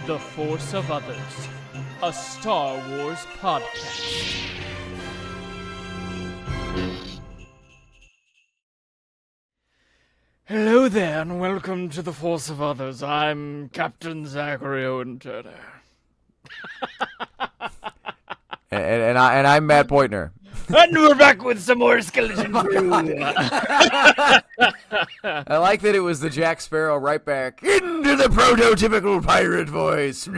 The Force of Others, a Star Wars podcast. Hello there, and welcome to The Force of Others. I'm Captain Zachary Owen Turner. and I'm Matt Poitner. And we're back with some more Skeleton Crew. I like that it was the Jack Sparrow right back into the prototypical pirate voice.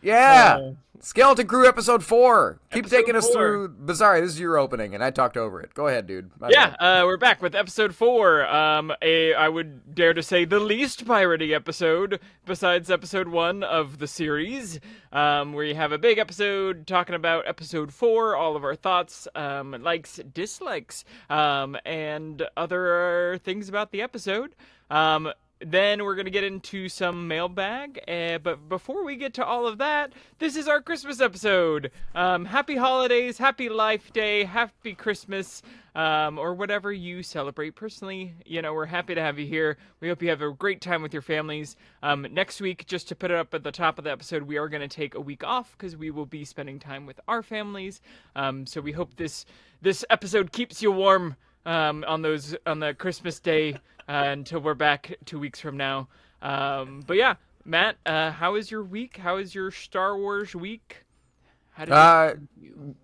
Yeah. Skeleton Crew episode 4. Keep taking us through. But sorry, this is your opening, and I talked over it. Go ahead, dude. We're back with episode 4. I would dare to say the least piratey episode besides episode 1 of the series. Where you have a big episode talking about episode 4, all of our thoughts, likes, dislikes, and other things about the episode. Then we're going to get into some mailbag, but before we get to all of that, this is our Christmas episode. Happy holidays, happy Life Day, happy Christmas, or whatever you celebrate. Personally, we're happy to have you here. We hope you have a great time with your families. Next week, just to put it up at the top of the episode, we are going to take a week off because we will be spending time with our families. So we hope this episode keeps you warm on the Christmas day. Until we're back 2 weeks from now. But yeah, Matt, how is your week? How is your Star Wars week? How did you?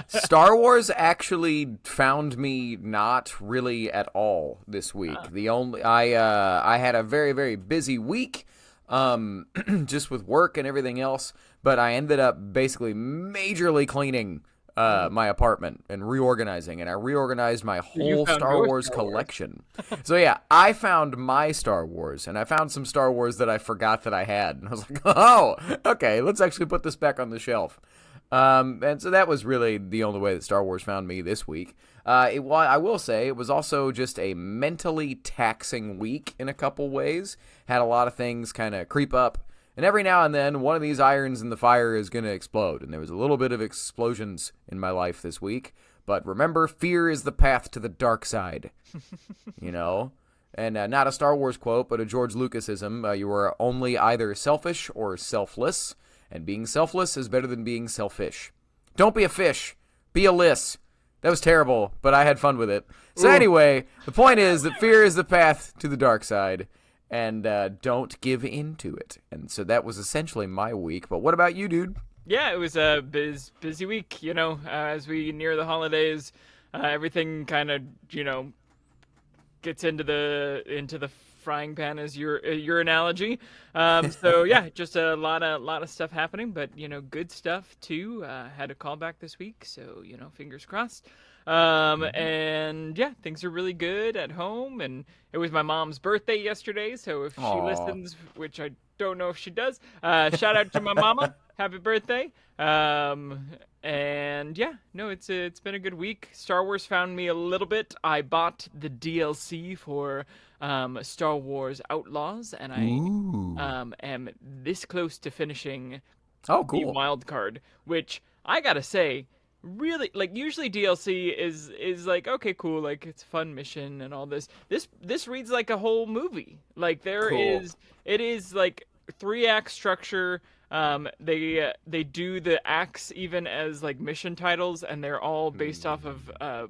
Star Wars actually found me not really at all this week. I had a very, very busy week, just with work and everything else. But I ended up basically majorly cleaning my apartment and reorganizing, and I reorganized my whole Star Wars collection. So yeah, I found my Star Wars, and I found some Star Wars that I forgot that I had, and I was like, oh, okay, let's actually put this back on the shelf. And so that was really the only way that Star Wars found me this week. I will say it was also just a mentally taxing week in a couple ways. Had a lot of things kind of creep up. And every now and then, one of these irons in the fire is going to explode. And there was a little bit of explosions in my life this week. But remember, fear is the path to the dark side. And not a Star Wars quote, but a George Lucasism. You are only either selfish or selfless. And being selfless is better than being selfish. Don't be a fish. Be a liss. That was terrible, but I had fun with it. So anyway, the point is that fear is the path to the dark side. And don't give in to it. And so that was essentially my week. But what about you, dude? Yeah, it was a busy week. As we near the holidays, everything kind of gets into the frying pan, as your analogy. So yeah, just a lot of stuff happening, but good stuff too. Had a call back this week, so fingers crossed. And yeah, things are really good at home, and it was my mom's birthday yesterday, so if she listens, which I don't know if she does, shout out to my mama. Happy birthday. And yeah, no, it's been a good week. Star Wars found me a little bit. I bought the DLC for Star Wars Outlaws, and I am this close to finishing the wild card, which I gotta say, really, like, usually DLC is like, okay, cool, like, it's a fun mission and all this. This reads like a whole movie. Like, it is like 3-act structure. They do the acts even as like mission titles, and they're all based off of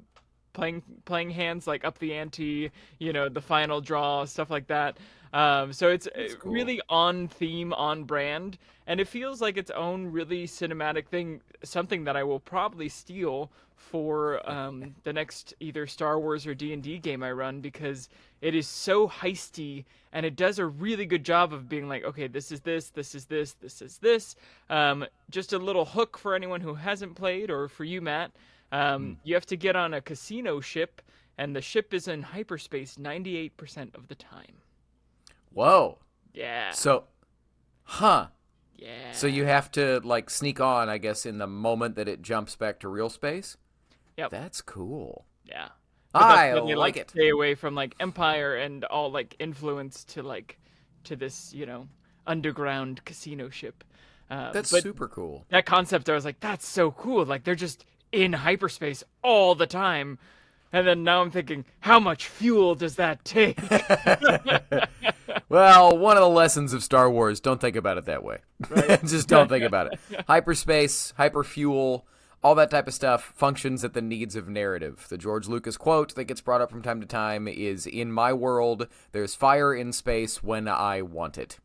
playing hands, like Up the Ante, the final draw, stuff like that. So it's cool. Really on theme, on brand, and it feels like its own really cinematic thing, something that I will probably steal for the next either Star Wars or D&D game I run, because it is so heisty, and it does a really good job of being like, okay, this is this, this is this, this is this. Just a little hook for anyone who hasn't played, or for you, Matt. You have to get on a casino ship, and the ship is in hyperspace 98% of the time. Whoa. Yeah. So, yeah. So you have to, like, sneak on, I guess, in the moment that it jumps back to real space? Yep. That's cool. Yeah. I like it. Stay away from, like, Empire and all, like, influence to this, underground casino ship. That's super cool. That concept, I was like, that's so cool. Like, they're just in hyperspace all the time. And then now I'm thinking, how much fuel does that take? Well, one of the lessons of Star Wars, don't think about it that way. Right. Just don't think about it. Hyperspace, hyperfuel, all that type of stuff functions at the needs of narrative. The George Lucas quote that gets brought up from time to time is, "In my world, there's fire in space when I want it."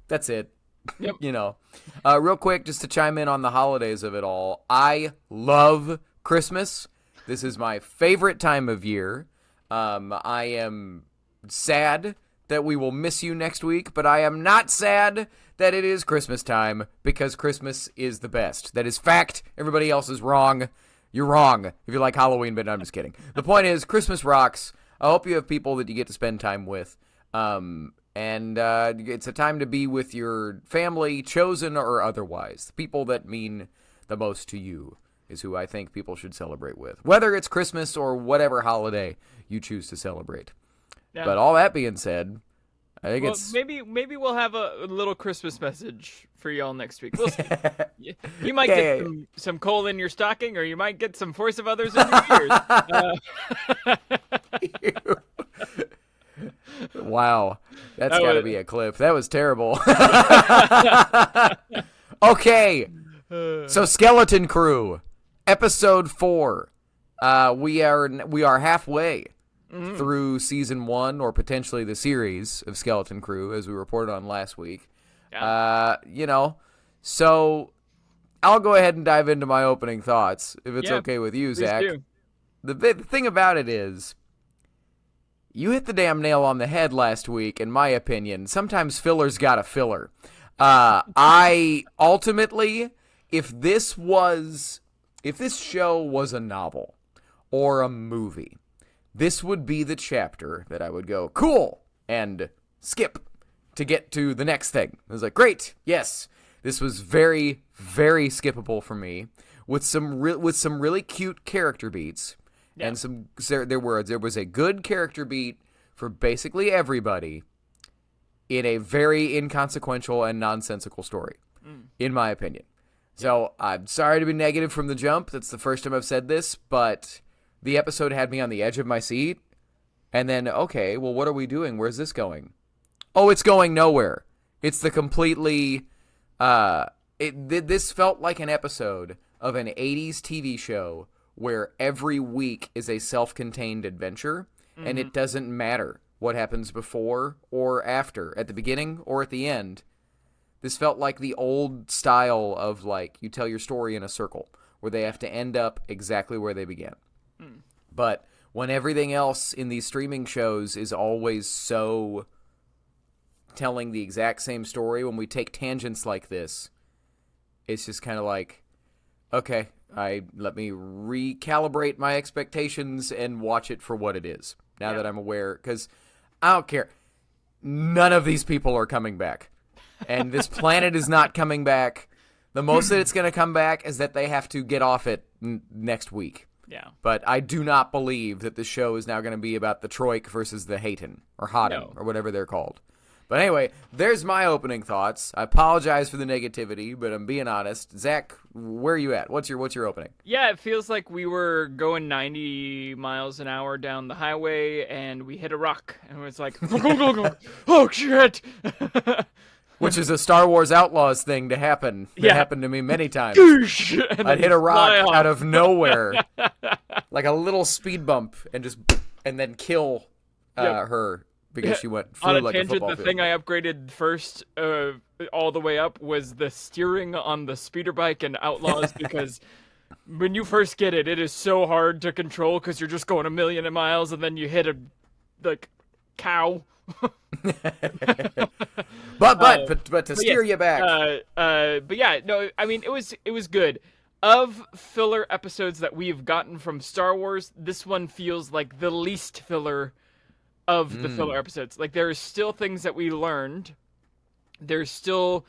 That's it. Yep. Real quick, just to chime in on the holidays of it all, I love Christmas. This is my favorite time of year. I am sad that we will miss you next week, but I am not sad that it is Christmas time, because Christmas is the best. That is fact. Everybody else is wrong. You're wrong if you like Halloween, but I'm just kidding. The point is, Christmas rocks. I hope you have people that you get to spend time with. And it's a time to be with your family, chosen or otherwise. The people that mean the most to you is who I think people should celebrate with, whether it's Christmas or whatever holiday you choose to celebrate. Yeah. But all that being said, I think it's... Maybe we'll have a little Christmas message for y'all next week. We'll see. You might get some coal in your stocking, or you might get some Force of Others in your ears. Wow. That's got to be a clip. That was terrible. Okay. So Skeleton Crew, episode 4. We are halfway through season 1, or potentially the series of Skeleton Crew, as we reported on last week. Yeah. So I'll go ahead and dive into my opening thoughts, if it's okay with you, Zach. Do. The thing about it is, you hit the damn nail on the head last week, in my opinion. Sometimes filler's got a filler. I ultimately, if this show was a novel or a movie, this would be the chapter that I would go, cool, and skip to get to the next thing. I was like, great, yes. This was very, very skippable for me, with some really cute character beats. Yeah. And there was a good character beat for basically everybody in a very inconsequential and nonsensical story, in my opinion. So I'm sorry to be negative from the jump. That's the first time I've said this, but the episode had me on the edge of my seat. And then, okay, well, what are we doing? Where's this going? Oh, it's going nowhere. It's the completely... this felt like an episode of an 80s TV show where every week is a self-contained adventure, and it doesn't matter what happens before or after, at the beginning or at the end. This felt like the old style of, like, you tell your story in a circle, where they have to end up exactly where they began. But when everything else in these streaming shows is always so telling the exact same story, when we take tangents like this, it's just kind of like, okay, let me recalibrate my expectations and watch it for what it is, now that I'm aware, because I don't care. None of these people are coming back, and this planet is not coming back. The most that it's going to come back is that they have to get off it next week. Yeah. But I do not believe that the show is now going to be about the Troik versus the Hayton, or Hotten, or whatever they're called. But anyway, there's my opening thoughts. I apologize for the negativity, but I'm being honest. Zach, where are you at? What's your opening? Yeah, it feels like we were going 90 miles an hour down the highway, and we hit a rock, and it was like, oh shit! Which is a Star Wars Outlaws thing to happen. It happened to me many times. I'd hit a rock out of nowhere, like a little speed bump, and then kill her. Because she flew like a football field. The thing I upgraded first all the way up was the steering on the speeder bike in Outlaws, because when you first get it, it is so hard to control because you're just going a million miles and then you hit a cow. but to steer you back. But yeah, no, I mean, it was good. Of filler episodes that we've gotten from Star Wars, this one feels like the least filler of the filler episodes. Like, there are still things that we learned. There's still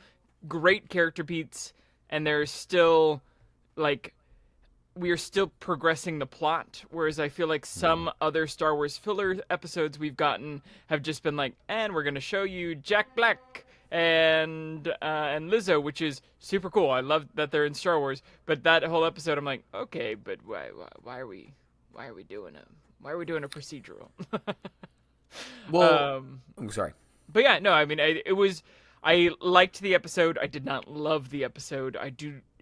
great character beats, and there's still, like, we are still progressing the plot, whereas I feel like some other Star Wars filler episodes we've gotten have just been like, and we're going to show you Jack Black and Lizzo, which is super cool. I love that they're in Star Wars, but that whole episode, I'm like, okay, but why are we doing a procedural? Well, I'm sorry. But yeah, no, I mean, I liked the episode. I did not love the episode.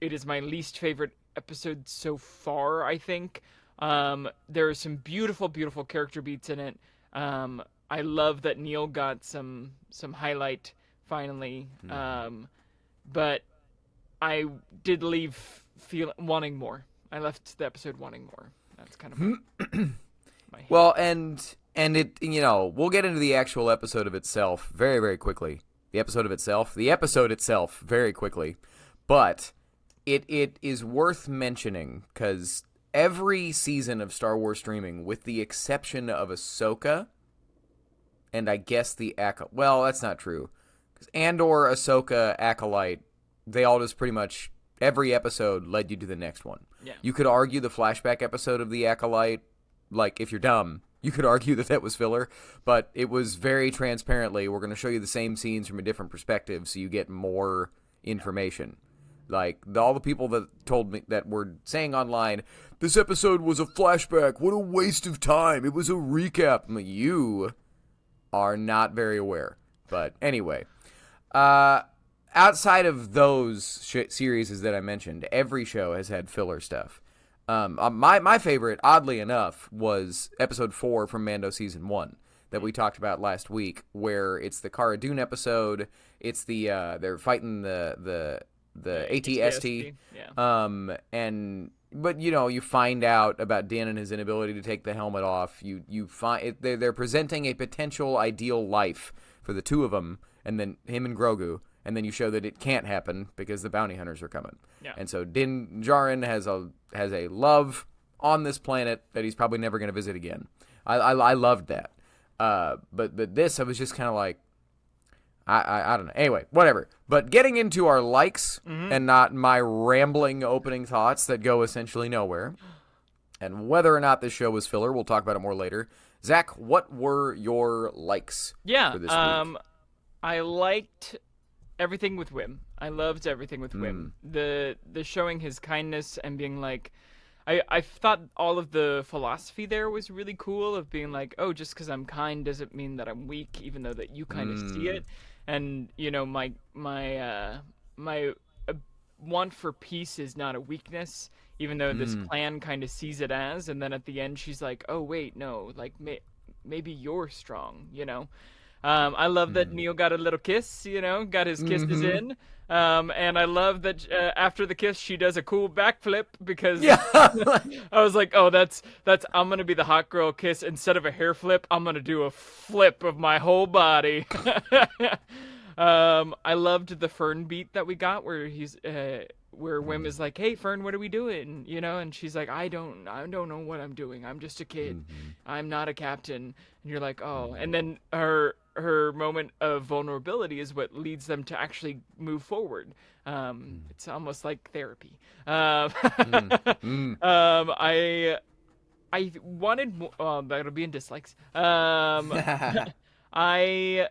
It is my least favorite episode so far, I think. There are some beautiful, beautiful character beats in it. I love that Neil got some highlight finally. But I did leave wanting more. I left the episode wanting more. That's kind of my hate. Well, and it, we'll get into the actual episode of itself very, very quickly. The episode itself very quickly. But it is worth mentioning because every season of Star Wars streaming, with the exception of Ahsoka, and I guess well, that's not true. Because Andor, Ahsoka, Acolyte, they all just pretty much, every episode led you to the next one. Yeah. You could argue the flashback episode of the Acolyte, like, if you're dumb, you could argue that was filler, but it was very transparently, we're going to show you the same scenes from a different perspective so you get more information. Like, all the people that told me, that were saying online, this episode was a flashback, what a waste of time, it was a recap. I'm like, you are not very aware. But anyway, outside of those series that I mentioned, every show has had filler stuff. My favorite, oddly enough, was episode 4 from Mando season 1 that we talked about last week, where it's the Cara Dune episode. It's the they're fighting the AT-ST. Yeah. But you find out about Din and his inability to take the helmet off. You find they're presenting a potential ideal life for the two of them, and then him and Grogu. And then you show that it can't happen because the bounty hunters are coming. Yeah. And so Din Djarin has a love on this planet that he's probably never going to visit again. I loved that. But this, I was just kind of like, I don't know. Anyway, whatever. But getting into our likes and not my rambling opening thoughts that go essentially nowhere, and whether or not this show was filler, we'll talk about it more later. Zach, what were your likes for this week? I liked everything with Wim. I loved everything with Wim. The showing his kindness and being like, I thought all of the philosophy there was really cool, of being like, oh, just because I'm kind doesn't mean that I'm weak, even though that you kind of see it. And my want for peace is not a weakness, even though this plan kind of sees it as. And then at the end, she's like, oh wait, no, like maybe you're strong, I love that Neil got a little kiss, got his kisses in. And I love that after the kiss, she does a cool backflip because I was like, oh, that's I'm going to be the hot girl kiss. Instead of a hair flip, I'm going to do a flip of my whole body. I loved the Fern beat that we got where where Wim is like, hey, Fern, what are we doing? And she's like, I don't know what I'm doing. I'm just a kid. I'm not a captain. And you're like, oh. And then her moment of vulnerability is what leads them to actually move forward. It's almost like therapy. I wanted more, that'll be in dislikes. I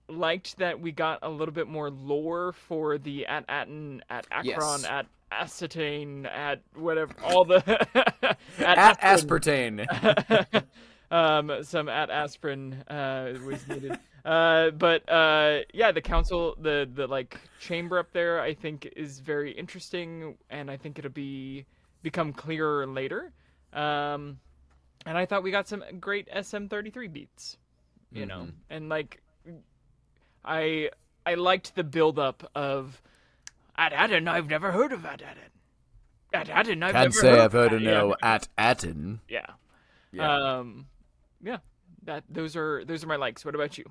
liked that we got a little bit more lore for the at-Aten, at-Akron, at-Acetane, at whatever, all the at-Aspartame. Some at-aspirin was needed. The council, the like chamber up there, I think is very interesting, and I think it'll become clearer later. And I thought we got some great SM-33 beats, and like I liked the build-up of at-Aten. I've never heard of at-Aten. At-Aten. Can't say I've heard of no at-Aten. Yeah. Those are my likes. What about you?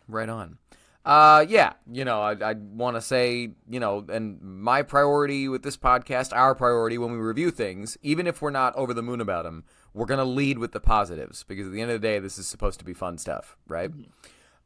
Right on. I want to say, and my priority with this podcast, our priority when we review things, even if we're not over the moon about them, we're going to lead with the positives, because at the end of the day, this is supposed to be fun stuff, right?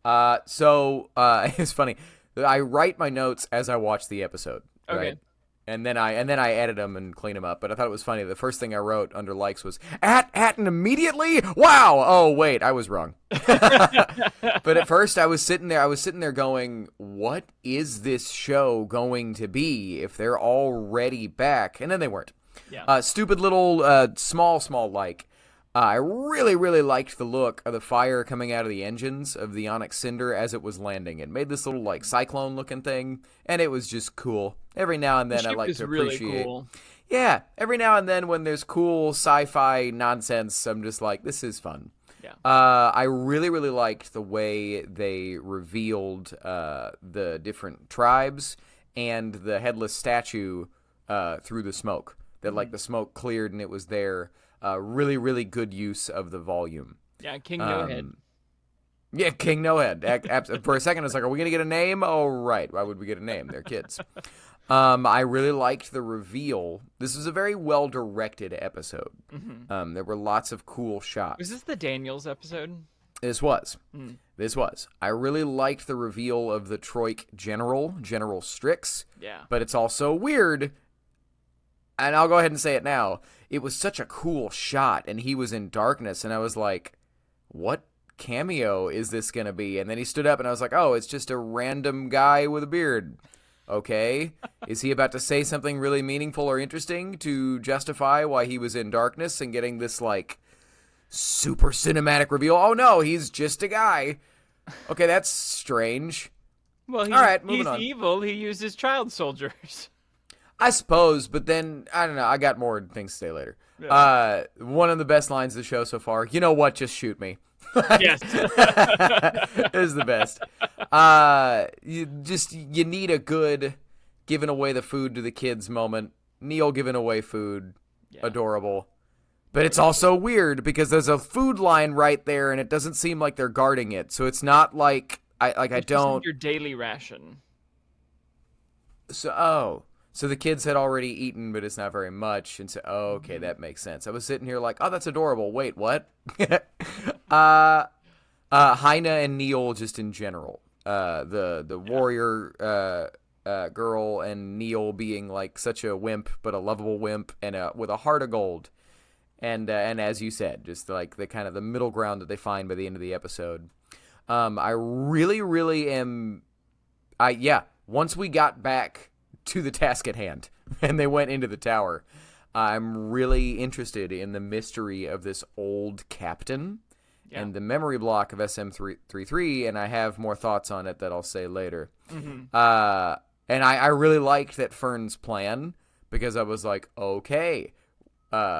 It's funny. I write my notes as I watch the episode, right? And then I edit them and clean them up. But I thought it was funny. The first thing I wrote under likes was at-Aten immediately. Wow. Oh wait, I was wrong. But at first I was sitting there going, what is this show going to be if they're already back? And then they weren't. Yeah. Stupid little small like. I really, really liked the look of the fire coming out of the engines of the Onyx Cinder as it was landing. It made this little, like, cyclone-looking thing, and it was just cool. Every now and The then I ship like is to really appreciate... cool. Yeah, every now and then when there's cool sci-fi nonsense, I'm just like, this is fun. Yeah. I really, really liked the way they revealed the different tribes and the headless statue through the smoke. That, like, the smoke cleared and it was there. Really, really good use of the volume. Yeah, King No Head. Yeah, King No Head. For a second, it's like, are we going to get a name? Oh, right. Why would we get a name? They're kids. I really liked the reveal. This was a very well-directed episode. Mm-hmm. There were lots of cool shots. Was this the Daniels episode? This was. This was. I really liked the reveal of the Troik General, General Strix. Yeah. But it's also weird, and I'll go ahead and say it now. It was such a cool shot, and he was in darkness, and I was like, what cameo is this going to be? And then he stood up, and I was like, oh, it's just a random guy with a beard. Okay. Is he about to say something really meaningful or interesting to justify why he was in darkness and getting this, like, super cinematic reveal? Oh, no, he's just a guy. Okay, that's strange. Well, all right, moving on. He's evil. He uses child soldiers. I suppose, but then, I don't know, I got more things to say later. Yeah. One of the best lines of the show so far, you know what, just shoot me. Yes. It is the best. You need a good giving away the food to the kids moment. Neil giving away food. Yeah. Adorable. But it's also weird because there's a food line right there and it doesn't seem like they're guarding it. So it's not like I don't your daily ration. So the kids had already eaten, but it's not very much. And so, okay, that makes sense. I was sitting here like, oh, that's adorable. Wait, what? Hyena and Neil just in general. The warrior girl and Neil being like such a wimp, but a lovable wimp and with a heart of gold. And as you said, just like the kind of the middle ground that they find by the end of the episode. I really, really am. Once we got back to the task at hand and they went into the tower, I'm really interested in the mystery of this old captain and the memory block of SM33, and I have more thoughts on it that I'll say later. And I really liked that Fern's plan because I was like, okay,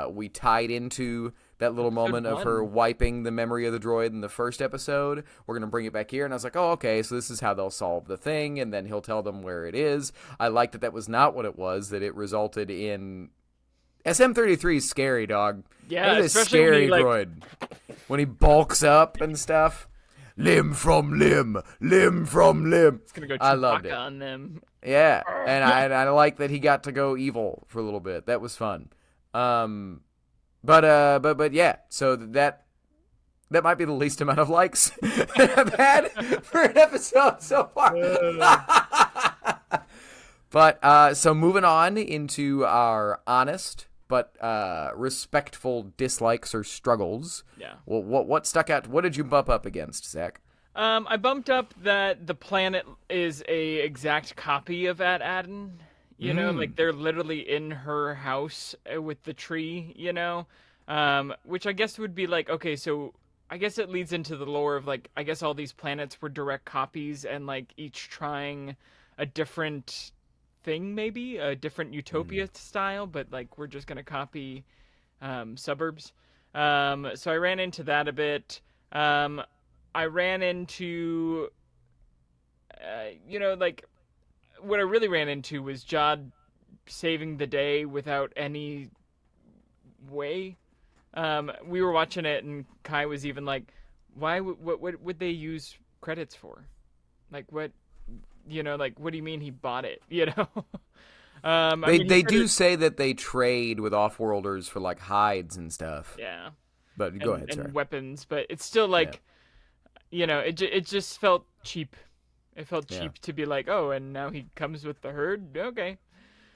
we tied into that little moment of her wiping the memory of the droid in the first episode. We're going to bring it back here. And I was like, oh, okay, so this is how they'll solve the thing. And then he'll tell them where it is. I liked that was not what it was, that it resulted in... SM33 is scary, dog. Yeah, that is a scary droid. When he bulks up and stuff. Limb from limb, limb from limb. It's going to go I loved it. on them. Yeah, and I like that he got to go evil for a little bit. That was fun. But yeah, so that might be the least amount of likes I've had for an episode so far. But so moving on into our honest but respectful dislikes or struggles. Yeah. Well, what stuck out? What did you bump up against, Zach? I bumped up that the planet is a exact copy of Adden. You know, like they're literally in her house with the tree, you know, which I guess would be like, okay, so I guess it leads into the lore of like, I guess all these planets were direct copies and like each trying a different thing, maybe a different utopia style, but like we're just going to copy suburbs. So I ran into that a bit. I ran into, you know, like, what I really ran into was Jod saving the day without any way. We were watching it, and Kai was even like, "Why? What would they use credits for? Like, what? You know, like, what do you mean he bought it? You know?" They do say that they trade with Offworlders for like hides and stuff. Yeah. But go ahead, sorry. And weapons, but it's still like, you know, it just felt cheap. It felt cheap to be like, oh, and now he comes with the herd? Okay.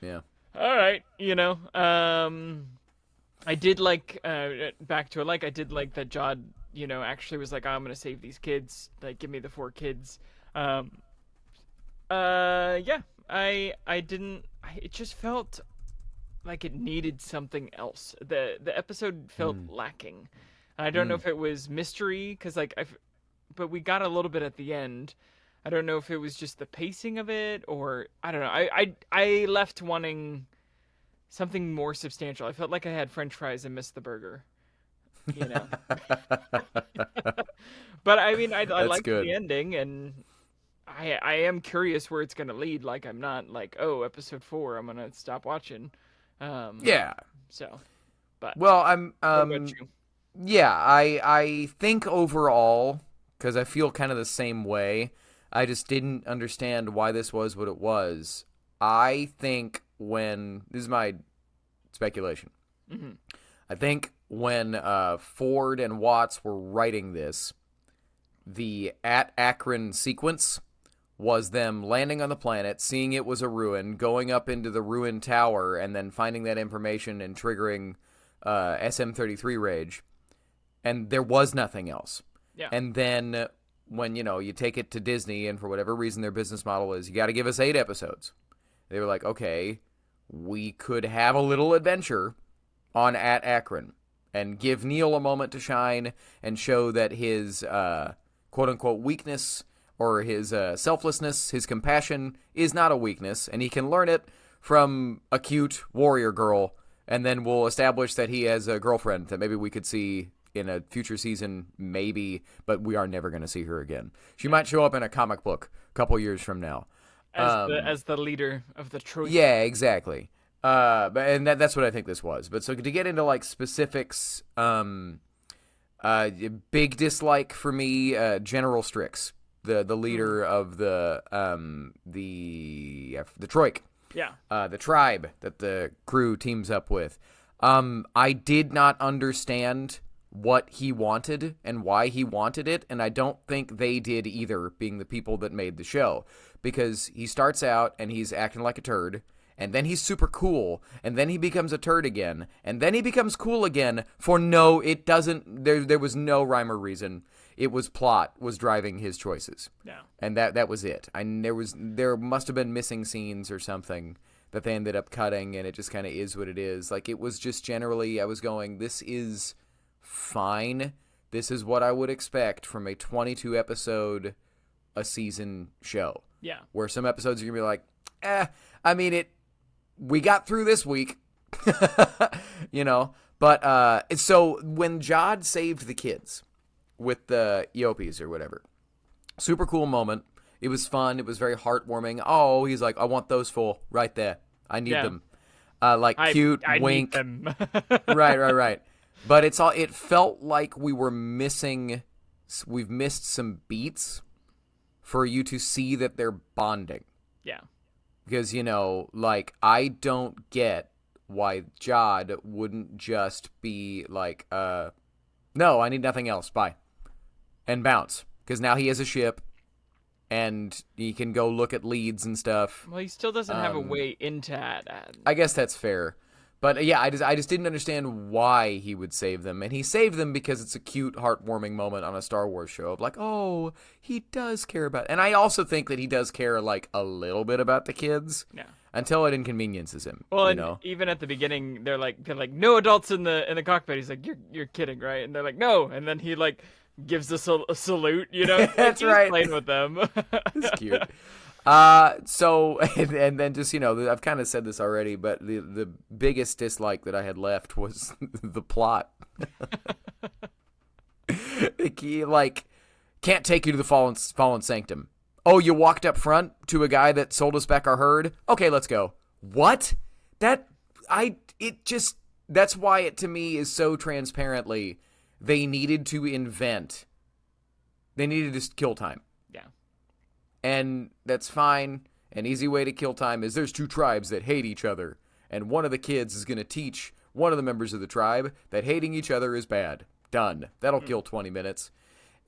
Yeah. All right, you know. I did like, back to it, like, I did like that Jod, you know, actually was like, oh, I'm going to save these kids. Like, give me the 4 kids. Yeah, it just felt like it needed something else. The episode felt lacking. And I don't know if it was mystery, because like but we got a little bit at the end. I don't know if it was just the pacing of it, or I don't know. I left wanting something more substantial. I felt like I had French fries and missed the burger. You know. But I mean, I liked good. the ending, and I am curious where it's gonna lead. Like I'm not like, oh, episode 4, I'm gonna stop watching. Yeah. So, but Well, I'm what about you? yeah, I think overall, because I feel kind of the same way, I just didn't understand why this was what it was. I think this is my speculation. Mm-hmm. I think when Ford and Watts were writing this, the at Akron sequence was them landing on the planet, seeing it was a ruin, going up into the ruined tower, and then finding that information and triggering SM-33 rage. And there was nothing else. Yeah. And then when, you take it to Disney, and for whatever reason their business model is, you got to give us 8 episodes. They were like, okay, we could have a little adventure on at Akron and give Neil a moment to shine and show that his quote-unquote weakness or his selflessness, his compassion is not a weakness, and he can learn it from a cute warrior girl, and then we'll establish that he has a girlfriend that maybe we could see in a future season, maybe, but we are never going to see her again. She might show up in a comic book a couple years from now. As the leader of the troop. Yeah, exactly. And that's what I think this was. But so to get into like specifics, big dislike for me, General Strix, the leader of the Troik. Yeah. The tribe that the crew teams up with. I did not understand what he wanted and why he wanted it, and I don't think they did either, being the people that made the show. Because he starts out and he's acting like a turd, and then he's super cool, and then he becomes a turd again, and then he becomes cool again for there was no rhyme or reason. It was plot was driving his choices. Yeah. And that was it. There must have been missing scenes or something that they ended up cutting, and it just kind of is what it is. Like, it was just generally, I was going, this is fine. This is what I would expect from a 22 episode a season show. Yeah. Where some episodes are going to be like, I mean, we got through this week, But, so when Jod saved the kids with the Eopies or whatever, super cool moment. It was fun. It was very heartwarming. Oh, he's like, I want those full right there. I need them. Cute, I wink. need them. Right. But it felt like we've missed some beats for you to see that they're bonding. Yeah. Because, I don't get why Jod wouldn't just be like, no, I need nothing else. Bye. And bounce. Because now he has a ship, and he can go look at leads and stuff. Well, he still doesn't have a way into that. I guess that's fair. But yeah, I just didn't understand why he would save them. And he saved them because it's a cute, heartwarming moment on a Star Wars show of like, oh, he does care about. And I also think that he does care like a little bit about the kids. Yeah. Until it inconveniences him. Well, and even at the beginning, they're like no adults in the cockpit. He's like, you're kidding, right? And they're like, no. And then he like gives a salute. That's he's right. Playing with them. It's cute. So and then just I've kind of said this already, but the biggest dislike that I had left was the plot. He can't take you to the fallen sanctum. Oh, you walked up front to a guy that sold us back our herd? Okay, let's go. What? That's why it to me is so transparently they needed to kill time. Yeah. And that's fine. An easy way to kill time is there's two tribes that hate each other, and one of the kids is going to teach one of the members of the tribe that hating each other is bad. Done. That'll kill 20 minutes.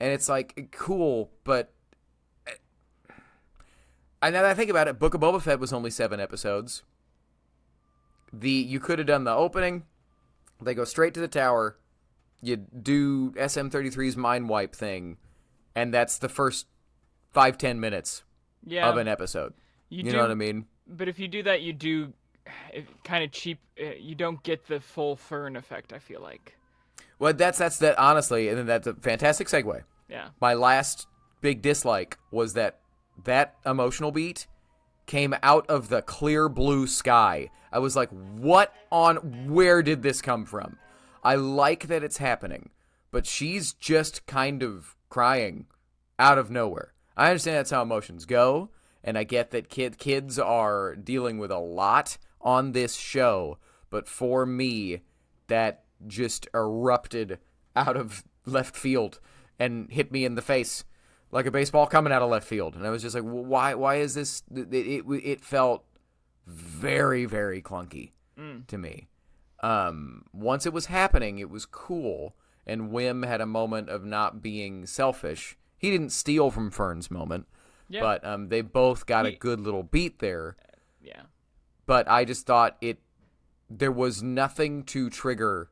And it's like, cool, but now that I think about it, Book of Boba Fett was only 7 episodes. You could have done the opening. They go straight to the tower. You do SM-33's mind wipe thing, and that's the first 5-10 minutes of an episode. You know what I mean? But if you do that, you do kind of cheap. You don't get the full Fern effect, I feel like. Well, that's that honestly, and that's a fantastic segue. Yeah. My last big dislike was that emotional beat came out of the clear blue sky. I was like, where did this come from? I like that it's happening, but she's just kind of crying out of nowhere. I understand that's how emotions go, and I get that kids are dealing with a lot on this show, but for me, that just erupted out of left field and hit me in the face like a baseball coming out of left field. And I was just like, why is this? It felt very, very clunky to me. Once it was happening, it was cool. And Wim had a moment of not being selfish. He didn't steal from Fern's moment, but they both got a good little beat there. Yeah. But I just thought there was nothing to trigger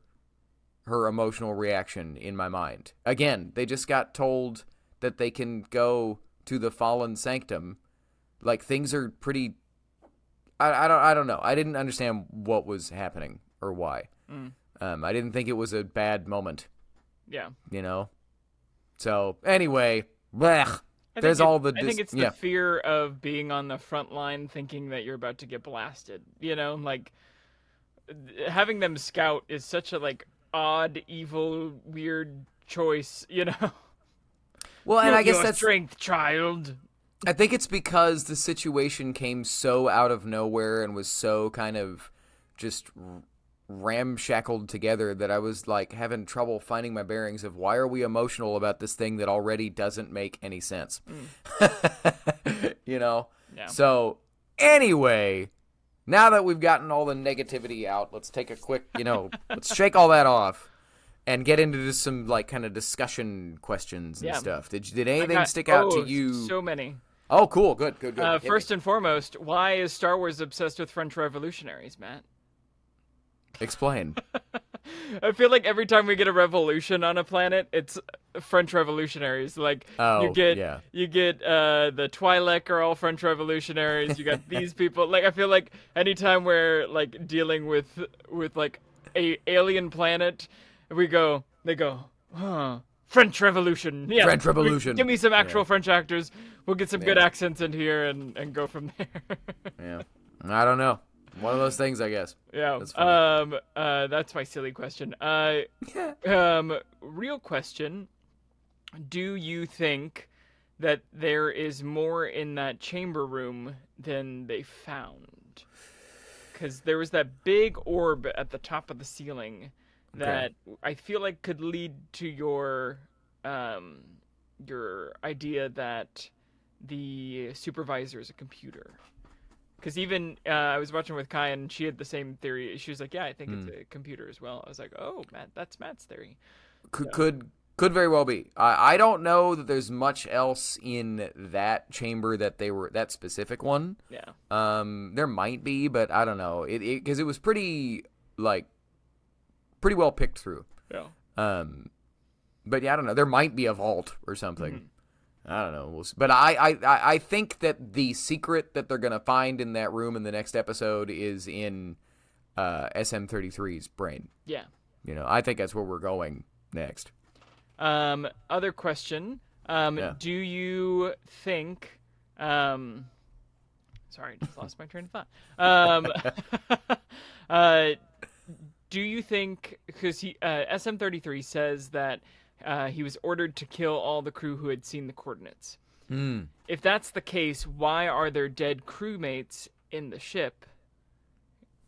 her emotional reaction in my mind. Again, they just got told that they can go to the fallen sanctum. Like, things are pretty... I don't know. I didn't understand what was happening or why. I didn't think it was a bad moment. Yeah. You know? So, anyway, blech. I think it's the fear of being on the front line thinking that you're about to get blasted. You know, like, having them scout is such a, like, odd, evil, weird choice, you know? Well, and I guess that's strength, child. I think it's because the situation came so out of nowhere and was so kind of just ramshackled together that I was like having trouble finding my bearings of why are we emotional about this thing that already doesn't make any sense. You know? Yeah. So anyway, now that we've gotten all the negativity out, let's take a quick, let's shake all that off and get into just some like kind of discussion questions and stuff. Did anything stick out to you? So many. Oh, cool. Good. First and foremost, why is Star Wars obsessed with French revolutionaries, Matt? Explain. I feel like every time we get a revolution on a planet, it's French revolutionaries. Like you get the Twi'lek are all French revolutionaries. You got these people. Like I feel like anytime we're like dealing with like a alien planet, they go, French Revolution. Yeah, French Revolution. Give me some actual French actors. We'll get some good accents in here and go from there. Yeah, I don't know. One of those things, I guess. Yeah. That's my silly question. Real question. Do you think that there is more in that chamber room than they found? Because there was that big orb at the top of the ceiling that I feel like could lead to your idea that the supervisor is a computer. Because even I was watching with Kai, and she had the same theory. She was like, "Yeah, I think it's a computer as well." I was like, "Oh, Matt, that's Matt's theory." Could very well be. I don't know that there's much else in that chamber that specific one. Yeah. There might be, but I don't know. Because it was pretty well picked through. Yeah. But yeah, I don't know. There might be a vault or something. Mm-hmm. I don't know. But I think that the secret that they're going to find in that room in the next episode is in SM33's brain. Yeah. I think that's where we're going next. Other question. Do you think... sorry, I just lost my train of thought. Do you think... Because SM33 says that he was ordered to kill all the crew who had seen the coordinates. If that's the case, why are there dead crewmates in the ship?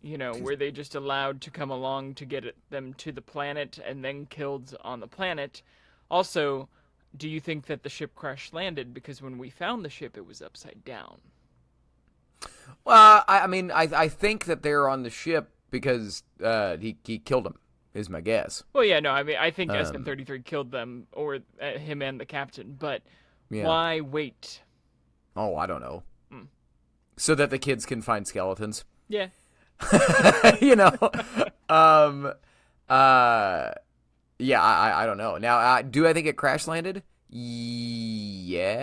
Were they just allowed to come along to get them to the planet and then killed on the planet? Also, do you think that the ship crash landed because when we found the ship, it was upside down? Well, I think that they're on the ship because he killed them. Is my guess. Well, yeah, no, I think SM33 killed them, or him and the captain, but why wait? Oh, I don't know. So that the kids can find skeletons? Yeah. Yeah, I don't know. Now, do I think it crash landed? Yes.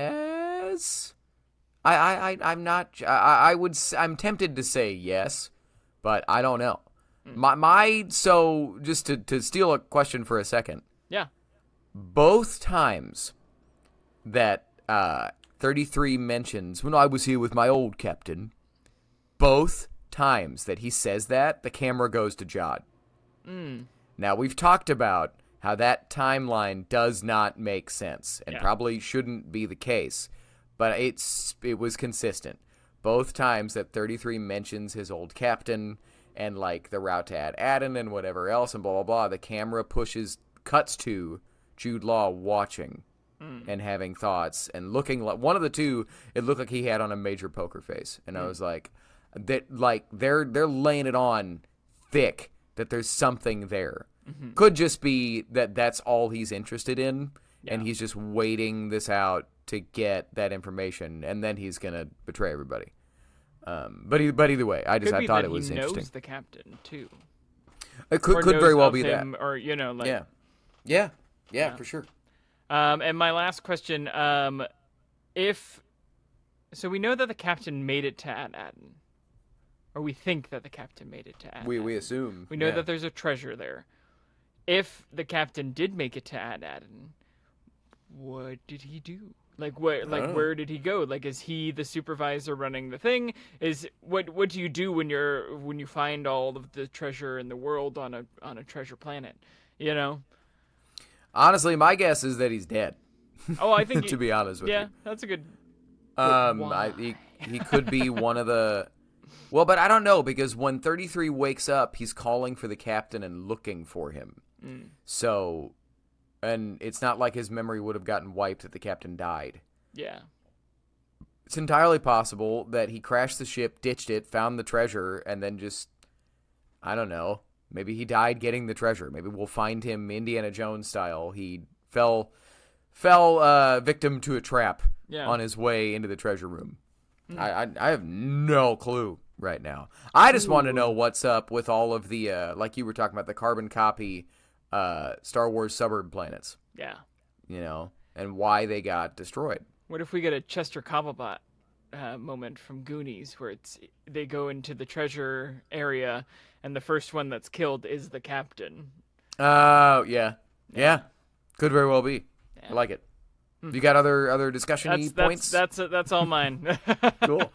I'm not. I'm tempted to say yes, but I don't know. So just to steal a question for a second. Yeah. Both times that 33 mentions, when I was here with my old captain, both times that he says that, the camera goes to Jod. Now, we've talked about how that timeline does not make sense and probably shouldn't be the case, but it was consistent. Both times that 33 mentions his old captain and, like, the route to Aden and whatever else and blah, blah, blah, the camera cuts to Jude Law watching and having thoughts and looking like one of the two. It looked like he had on a major poker face, and I was like, they're laying it on thick that there's something there. Could just be that's all he's interested in, and he's just waiting this out to get that information, and then he's gonna betray everybody. But either way, I thought it was interesting. He knows the captain too. It could very well be him, that, or like yeah, for sure. And my last question, so we know that the captain made it to Aden, or we think that the captain made it to Aden. We assume. We know that there's a treasure there. If the captain did make it to Aden, what did he do? Like where did he go? Like, is he the supervisor running the thing? What do you do when you find all of the treasure in the world on a treasure planet? You know? Honestly, my guess is that he's dead. Oh, I think to be honest with you. Yeah, that's a good. He could be one of the. Well, but I don't know, because when 33 wakes up, he's calling for the captain and looking for him. So, and it's not like his memory would have gotten wiped that the captain died. Yeah. It's entirely possible that he crashed the ship, ditched it, found the treasure, and then just, I don't know, maybe he died getting the treasure. Maybe we'll find him Indiana Jones style. He fell victim to a trap on his way into the treasure room. I have no clue right now. I just want to know what's up with all of the, like you were talking about, the carbon copy Star Wars suburb planets. Yeah. You know, and why they got destroyed. What if we get a Chester Cobblepot moment from Goonies, where they go into the treasure area, and the first one that's killed is the captain? Oh, yeah. Could very well be. Yeah. I like it. You got other discussion-y points? That's all mine. Cool.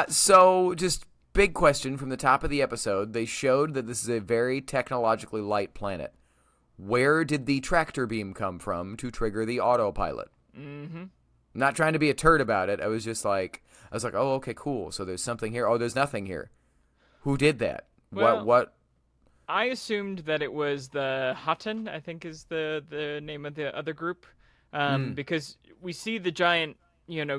So just big question from the top of the episode. They showed that this is a very technologically light planet. Where did the tractor beam come from to trigger the autopilot? I'm not trying to be a turd about it. I was like, oh, okay, cool. So there's something here. Oh, there's nothing here. Who did that? Well, what? I assumed that it was the Hutton, I think is the name of the other group. Because we see the giant,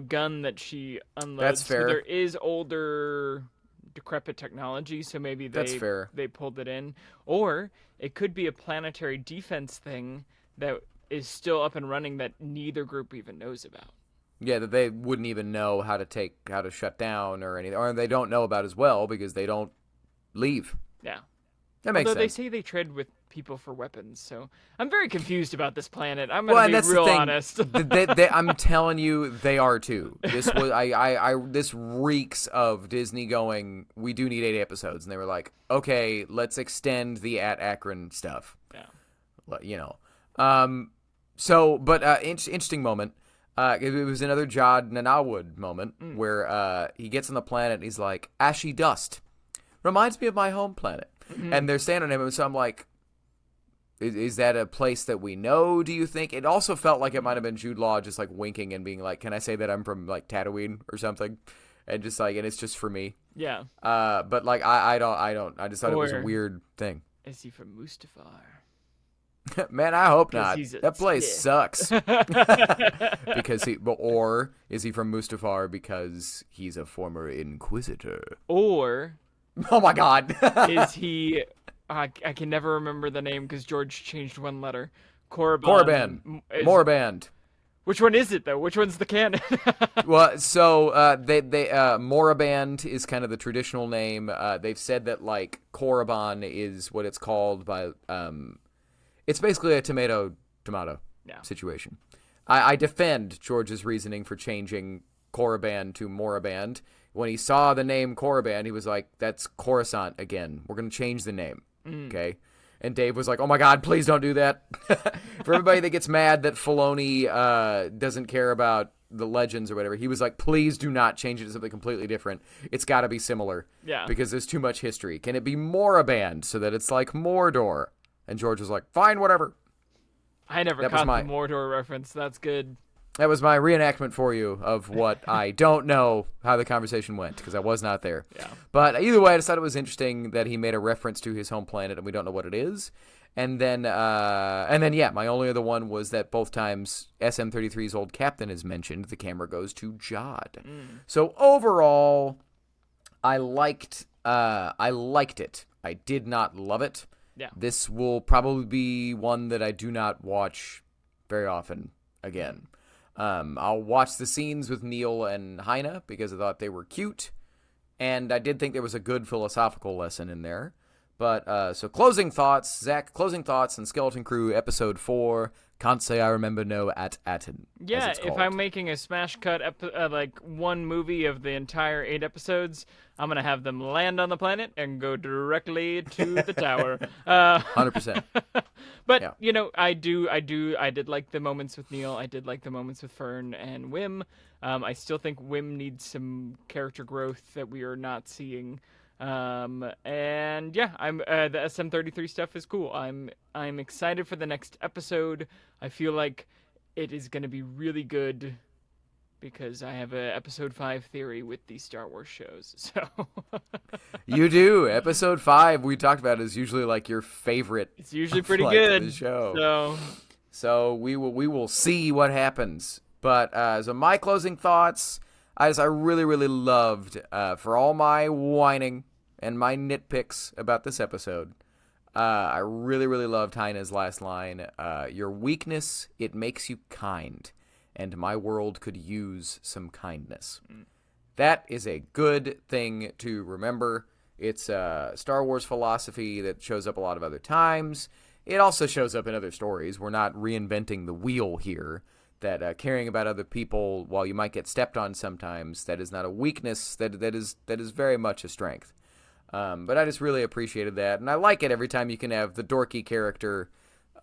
gun that she unloads. That's fair. So there is older, decrepit technology, so maybe they pulled it in. Or it could be a planetary defense thing that is still up and running that neither group even knows about. Yeah, that they wouldn't even know how to shut down or anything, or they don't know about as well because they don't leave. Yeah. That makes sense. They say they trade with people for weapons, so I'm very confused about this planet. I'm going to be real honest. I'm telling you, they are too. This was this reeks of Disney going, we do need 8 episodes, and they were like, okay, let's extend the at Akron stuff. Yeah. Interesting moment. It was another Jod Nanawood moment where he gets on the planet and he's like, ashy dust. Reminds me of my home planet. And they're standing on him, and so I'm like, is that a place that we know, do you think? It also felt like it might have been Jude Law just, like, winking and being like, can I say that I'm from, like, Tatooine or something? And just, like, and it's just for me. Yeah. But, like, I don't. I just thought it was a weird thing. Is he from Mustafar? Man, I hope not. That place sucks. Or is he from Mustafar because he's a former Inquisitor? Or... Oh my God! Is he? I can never remember the name because George changed one letter. Korriban. Moraband. Which one is it though? Which one's the canon? Well, so Moraband is kind of the traditional name. They've said that like Korriban is what it's called by. It's basically a tomato situation. I defend George's reasoning for changing Korriban to Moraband. When he saw the name Korriban, he was like, that's Coruscant again. We're going to change the name. Okay? And Dave was like, oh my God, please don't do that. For everybody that gets mad that Filoni doesn't care about the legends or whatever, he was like, please do not change it to something completely different. It's got to be similar. Yeah. Because there's too much history. Can it be Moraband so that it's like Mordor? And George was like, fine, whatever. I never caught the Mordor reference. That's good. That was my reenactment for you of what I don't know how the conversation went because I was not there. Yeah. But either way, I just thought it was interesting that he made a reference to his home planet and we don't know what it is. And then, yeah, my only other one was that both times SM-33's old captain is mentioned, the camera goes to Jod. So overall, I liked it. I did not love it. Yeah. This will probably be one that I do not watch very often again. I'll watch the scenes with Neil and Heine because I thought they were cute, and I did think there was a good philosophical lesson in there. But, so closing thoughts, Zach, closing thoughts on Skeleton Crew Episode 4, Can't Say I Remember No at Atten. Yeah, if I'm making a smash cut, like one movie of the entire 8 episodes, I'm going to have them land on the planet and go directly to the tower. 100%. But, yeah. You know, I did like the moments with Neil. I did like the moments with Fern and Wim. I still think Wim needs some character growth that we are not seeing. And yeah, the SM-33 stuff is cool. I'm excited for the next episode. I feel like it is going to be really good because I have a episode 5 theory with these Star Wars shows. So you do. Episode 5 we talked about is usually like your favorite. It's usually pretty good. The show. So we will see what happens. But so my closing thoughts, I really, really loved, for all my whining and my nitpicks about this episode, I really, really loved Heine's last line. Your weakness, it makes you kind, and my world could use some kindness. That is a good thing to remember. It's Star Wars philosophy that shows up a lot of other times. It also shows up in other stories. We're not reinventing the wheel here. That caring about other people, while you might get stepped on sometimes, that is not a weakness. That is very much a strength. But I just really appreciated that, and I like it every time you can have the dorky character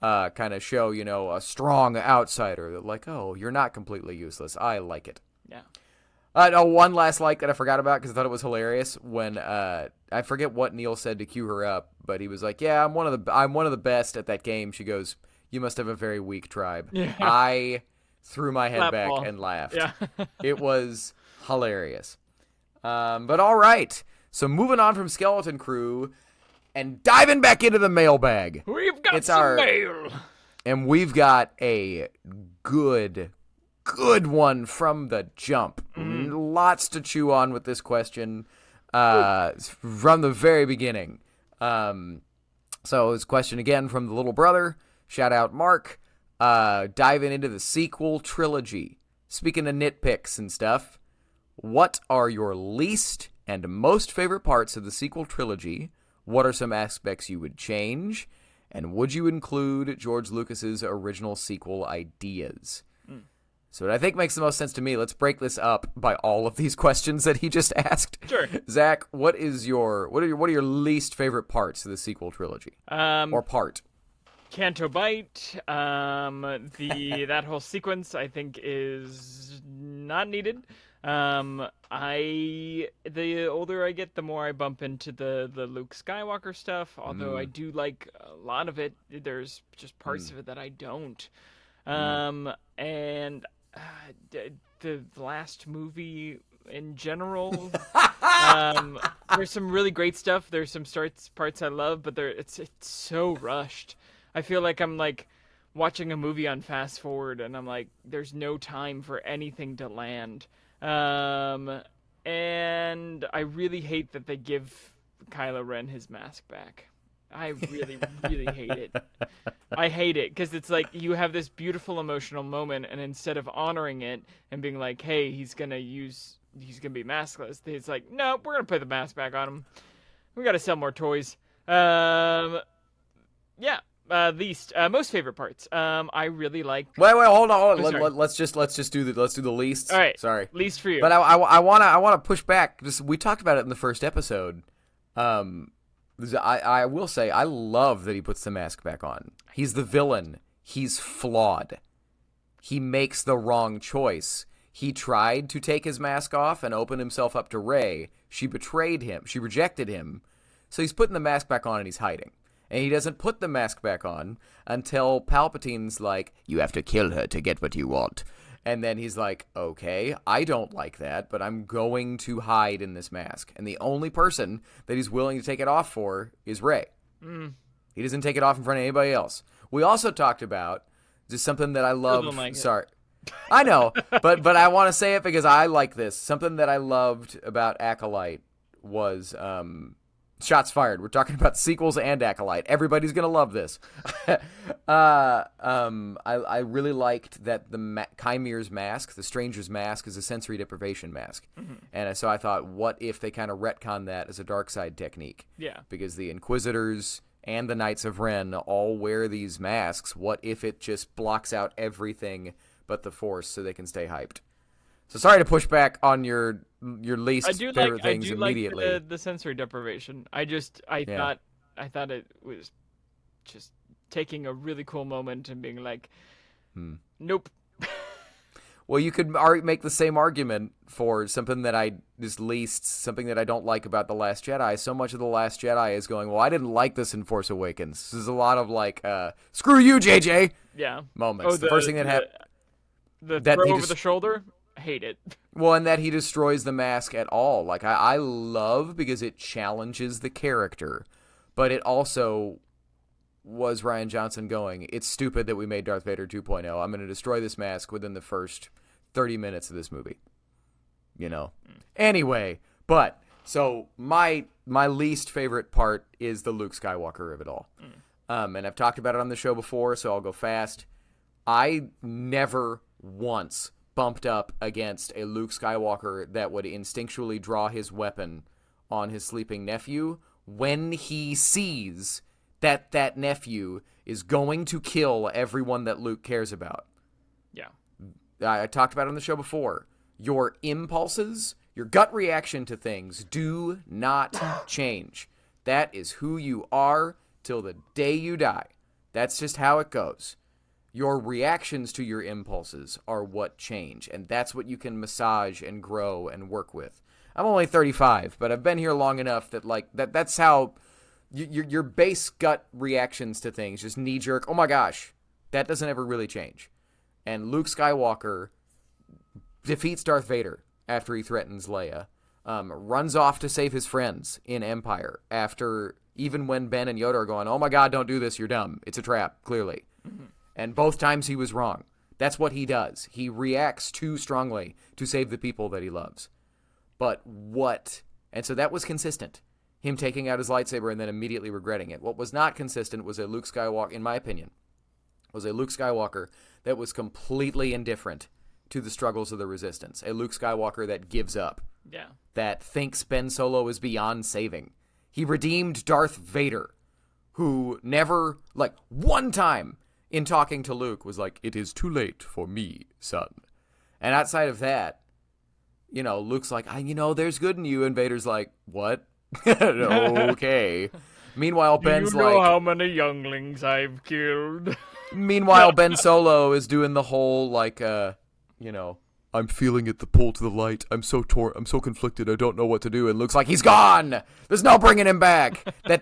kind of show, a strong outsider. That like, oh, you're not completely useless. I like it. Yeah. One last like that I forgot about because I thought it was hilarious when I forget what Neil said to cue her up, but he was like, "Yeah, I'm one of the best at that game." She goes, "You must have a very weak tribe." Yeah. I threw my head back ball. and laughed. Yeah. It was hilarious. But all right. So moving on from Skeleton Crew and diving back into the mailbag. We've got some mail. And we've got a good one from the jump. Lots to chew on with this question from the very beginning. So this question again from the little brother. Shout out Mark. Diving into the sequel trilogy. Speaking of nitpicks and stuff, what are your least and most favorite parts of the sequel trilogy? What are some aspects you would change? And would you include George Lucas's original sequel ideas? So what I think makes the most sense to me, let's break this up by all of these questions that he just asked. Sure. Zach, what are your least favorite parts of the sequel trilogy? Or part? Canto Bite, that whole sequence I think is not needed. The older I get, the more I bump into the Luke Skywalker stuff, although I do like a lot of it. There's just parts of it that I don't. And the last movie in general, there's some really great stuff. There's some parts I love, but it's so rushed. I feel like I'm like watching a movie on fast forward, and I'm like, there's no time for anything to land. And I really hate that they give Kylo Ren his mask back. I really, really hate it. I hate it because it's like you have this beautiful emotional moment, and instead of honoring it and being like, hey, he's gonna be maskless, it's like, no, we're gonna put the mask back on him. We gotta sell more toys. Yeah. most favorite parts. I really like. Wait, hold on. sorry. Let's just do the least. All right. Sorry. Least for you. But I wanna push back. We talked about it in the first episode. I will say I love that he puts the mask back on. He's the villain. He's flawed. He makes the wrong choice. He tried to take his mask off and open himself up to Rey. She betrayed him. She rejected him. So he's putting the mask back on and he's hiding. And he doesn't put the mask back on until Palpatine's like, you have to kill her to get what you want. And then he's like, okay, I don't like that, but I'm going to hide in this mask. And the only person that he's willing to take it off for is Rey. He doesn't take it off in front of anybody else. We also talked about just something that I love. Sorry. I know, but I want to say it because I like this. Something that I loved about Acolyte was shots fired. We're talking about sequels and Acolyte. Everybody's gonna love this. I really liked that the Chimere's mask, the Stranger's mask, is a sensory deprivation mask, and so I thought, what if they kind of retcon that as a dark side technique? Yeah, because the Inquisitors and the Knights of Ren all wear these masks. What if it just blocks out everything but the Force so they can stay hyped? So sorry to push back on your least favorite things immediately. I do like the sensory deprivation. I thought it was just taking a really cool moment and being like, nope. Well, you could make the same argument for something that something that I don't like about The Last Jedi. So much of The Last Jedi is going, well, I didn't like this in Force Awakens. This is a lot of like, screw you, JJ. Yeah. Moments. Oh, the first thing that happened. The throw over the shoulder. I hate it. Well, and that he destroys the mask at all. Like, I love because it challenges the character, but it also was Rian Johnson going, it's stupid that we made Darth Vader 2.0. I'm going to destroy this mask within the first 30 minutes of this movie. You know? Anyway, but, so my least favorite part is the Luke Skywalker of it all. And I've talked about it on the show before, so I'll go fast. I never once bumped up against a Luke Skywalker that would instinctually draw his weapon on his sleeping nephew when he sees that nephew is going to kill everyone that Luke cares about. Yeah. I talked about it on the show before. Your impulses, your gut reaction to things do not change. That is who you are till the day you die. That's just how it goes. Your reactions to your impulses are what change, and that's what you can massage and grow and work with. I'm only 35, but I've been here long enough that that's how your base gut reactions to things, just knee-jerk, oh my gosh, that doesn't ever really change. And Luke Skywalker defeats Darth Vader after he threatens Leia, runs off to save his friends in Empire after, even when Ben and Yoda are going, oh my god, don't do this, you're dumb. It's a trap, clearly. And both times he was wrong. That's what he does. He reacts too strongly to save the people that he loves. But what? And so that was consistent. Him taking out his lightsaber and then immediately regretting it. What was not consistent was a Luke Skywalker, in my opinion, was a Luke Skywalker that was completely indifferent to the struggles of the Resistance. A Luke Skywalker that gives up. Yeah. That thinks Ben Solo is beyond saving. He redeemed Darth Vader, who never, one time in talking to Luke was like, it is too late for me, son. And outside of that, Luke's like, there's good in you. And Vader's like, what? Okay. Meanwhile, Ben's like, you know how many younglings I've killed? Meanwhile, Ben Solo is doing the whole, I'm feeling it, the pull to the light. I'm so torn. I'm so conflicted. I don't know what to do. And Luke's like, he's gone. There's no bringing him back. I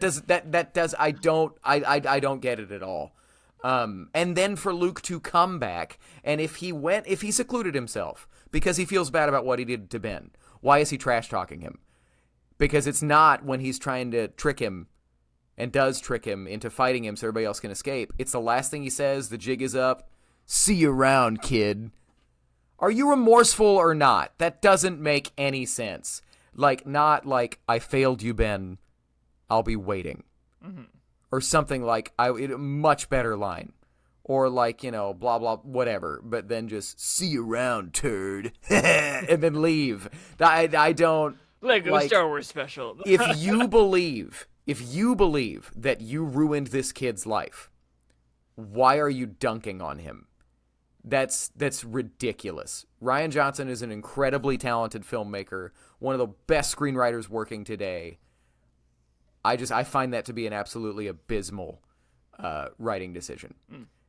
don't get it at all. And then for Luke to come back, and if he secluded himself because he feels bad about what he did to Ben, why is he trash talking him? Because it's not when he's trying to trick him and does trick him into fighting him so everybody else can escape. It's the last thing he says. The jig is up. See you around, kid. Are you remorseful or not? That doesn't make any sense. Not like, I failed you, Ben. I'll be waiting. Mm-hmm. Or something like, much better line. Or blah, blah, whatever. But then just, see you around, turd. And then leave. I don't... Lego Star Wars special. if you believe that you ruined this kid's life, why are you dunking on him? That's ridiculous. Rian Johnson is an incredibly talented filmmaker, one of the best screenwriters working today. I find that to be an absolutely abysmal writing decision.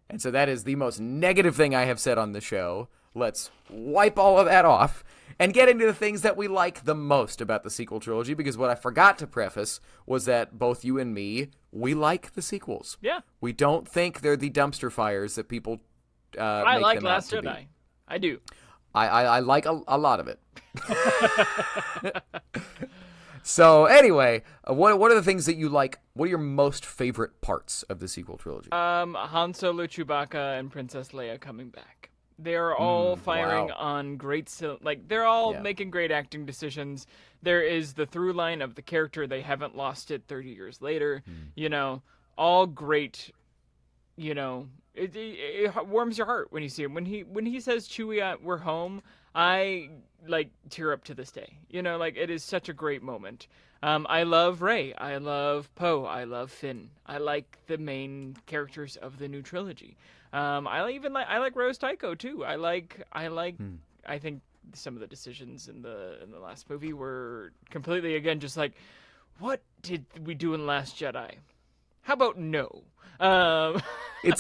And so that is the most negative thing I have said on the show. Let's wipe all of that off and get into the things that we like the most about the sequel trilogy, because what I forgot to preface was that both you and me, we like the sequels. Yeah. We don't think they're the dumpster fires that people I make like them Last out to Jedi. be. I do. I like a lot of it. So anyway, what are the things that you like? What are your most favorite parts of the sequel trilogy? Han Solo, Chewbacca, and Princess Leia coming back. They are all firing on great, they're all making great acting decisions. There is the through line of the character. They haven't lost it 30 years later. You know, all great. You know, it warms your heart when you see him. When he says, "Chewie, we're home," I tear up to this day. You know, it is such a great moment. I love Rey. I love Poe. I love Finn. I like the main characters of the new trilogy. I like Rose Tycho too. I think some of the decisions in the last movie were completely, again, just like, what did we do in Last Jedi? How about no? It's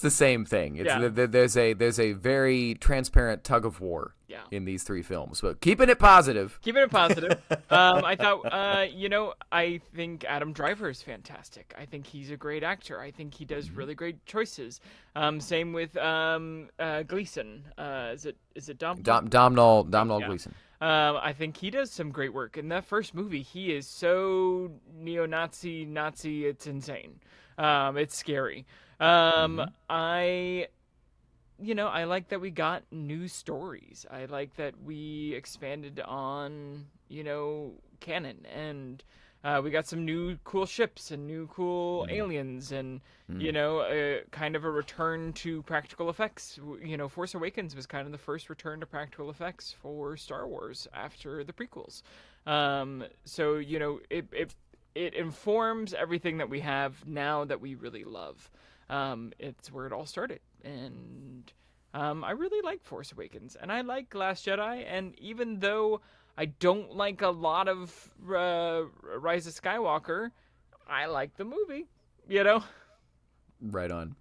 the same thing. There's a very transparent tug of war in these three films, but keeping it positive. I thought, I think Adam Driver is fantastic. I think he's a great actor. I think he does really great choices. Same with Gleason. Is it Domhnall Gleeson? I think he does some great work. In that first movie, he is so neo-Nazi, it's insane. It's scary. I like that we got new stories. I like that we expanded on, canon, and we got some new cool ships and new cool aliens, and kind of a return to practical effects. Force Awakens was kind of the first return to practical effects for Star Wars after the prequels. So it informs everything that we have now that we really love. It's where it all started, and I really like Force Awakens, and I like Last Jedi, and even though I don't like a lot of Rise of Skywalker, I like the movie, Right on.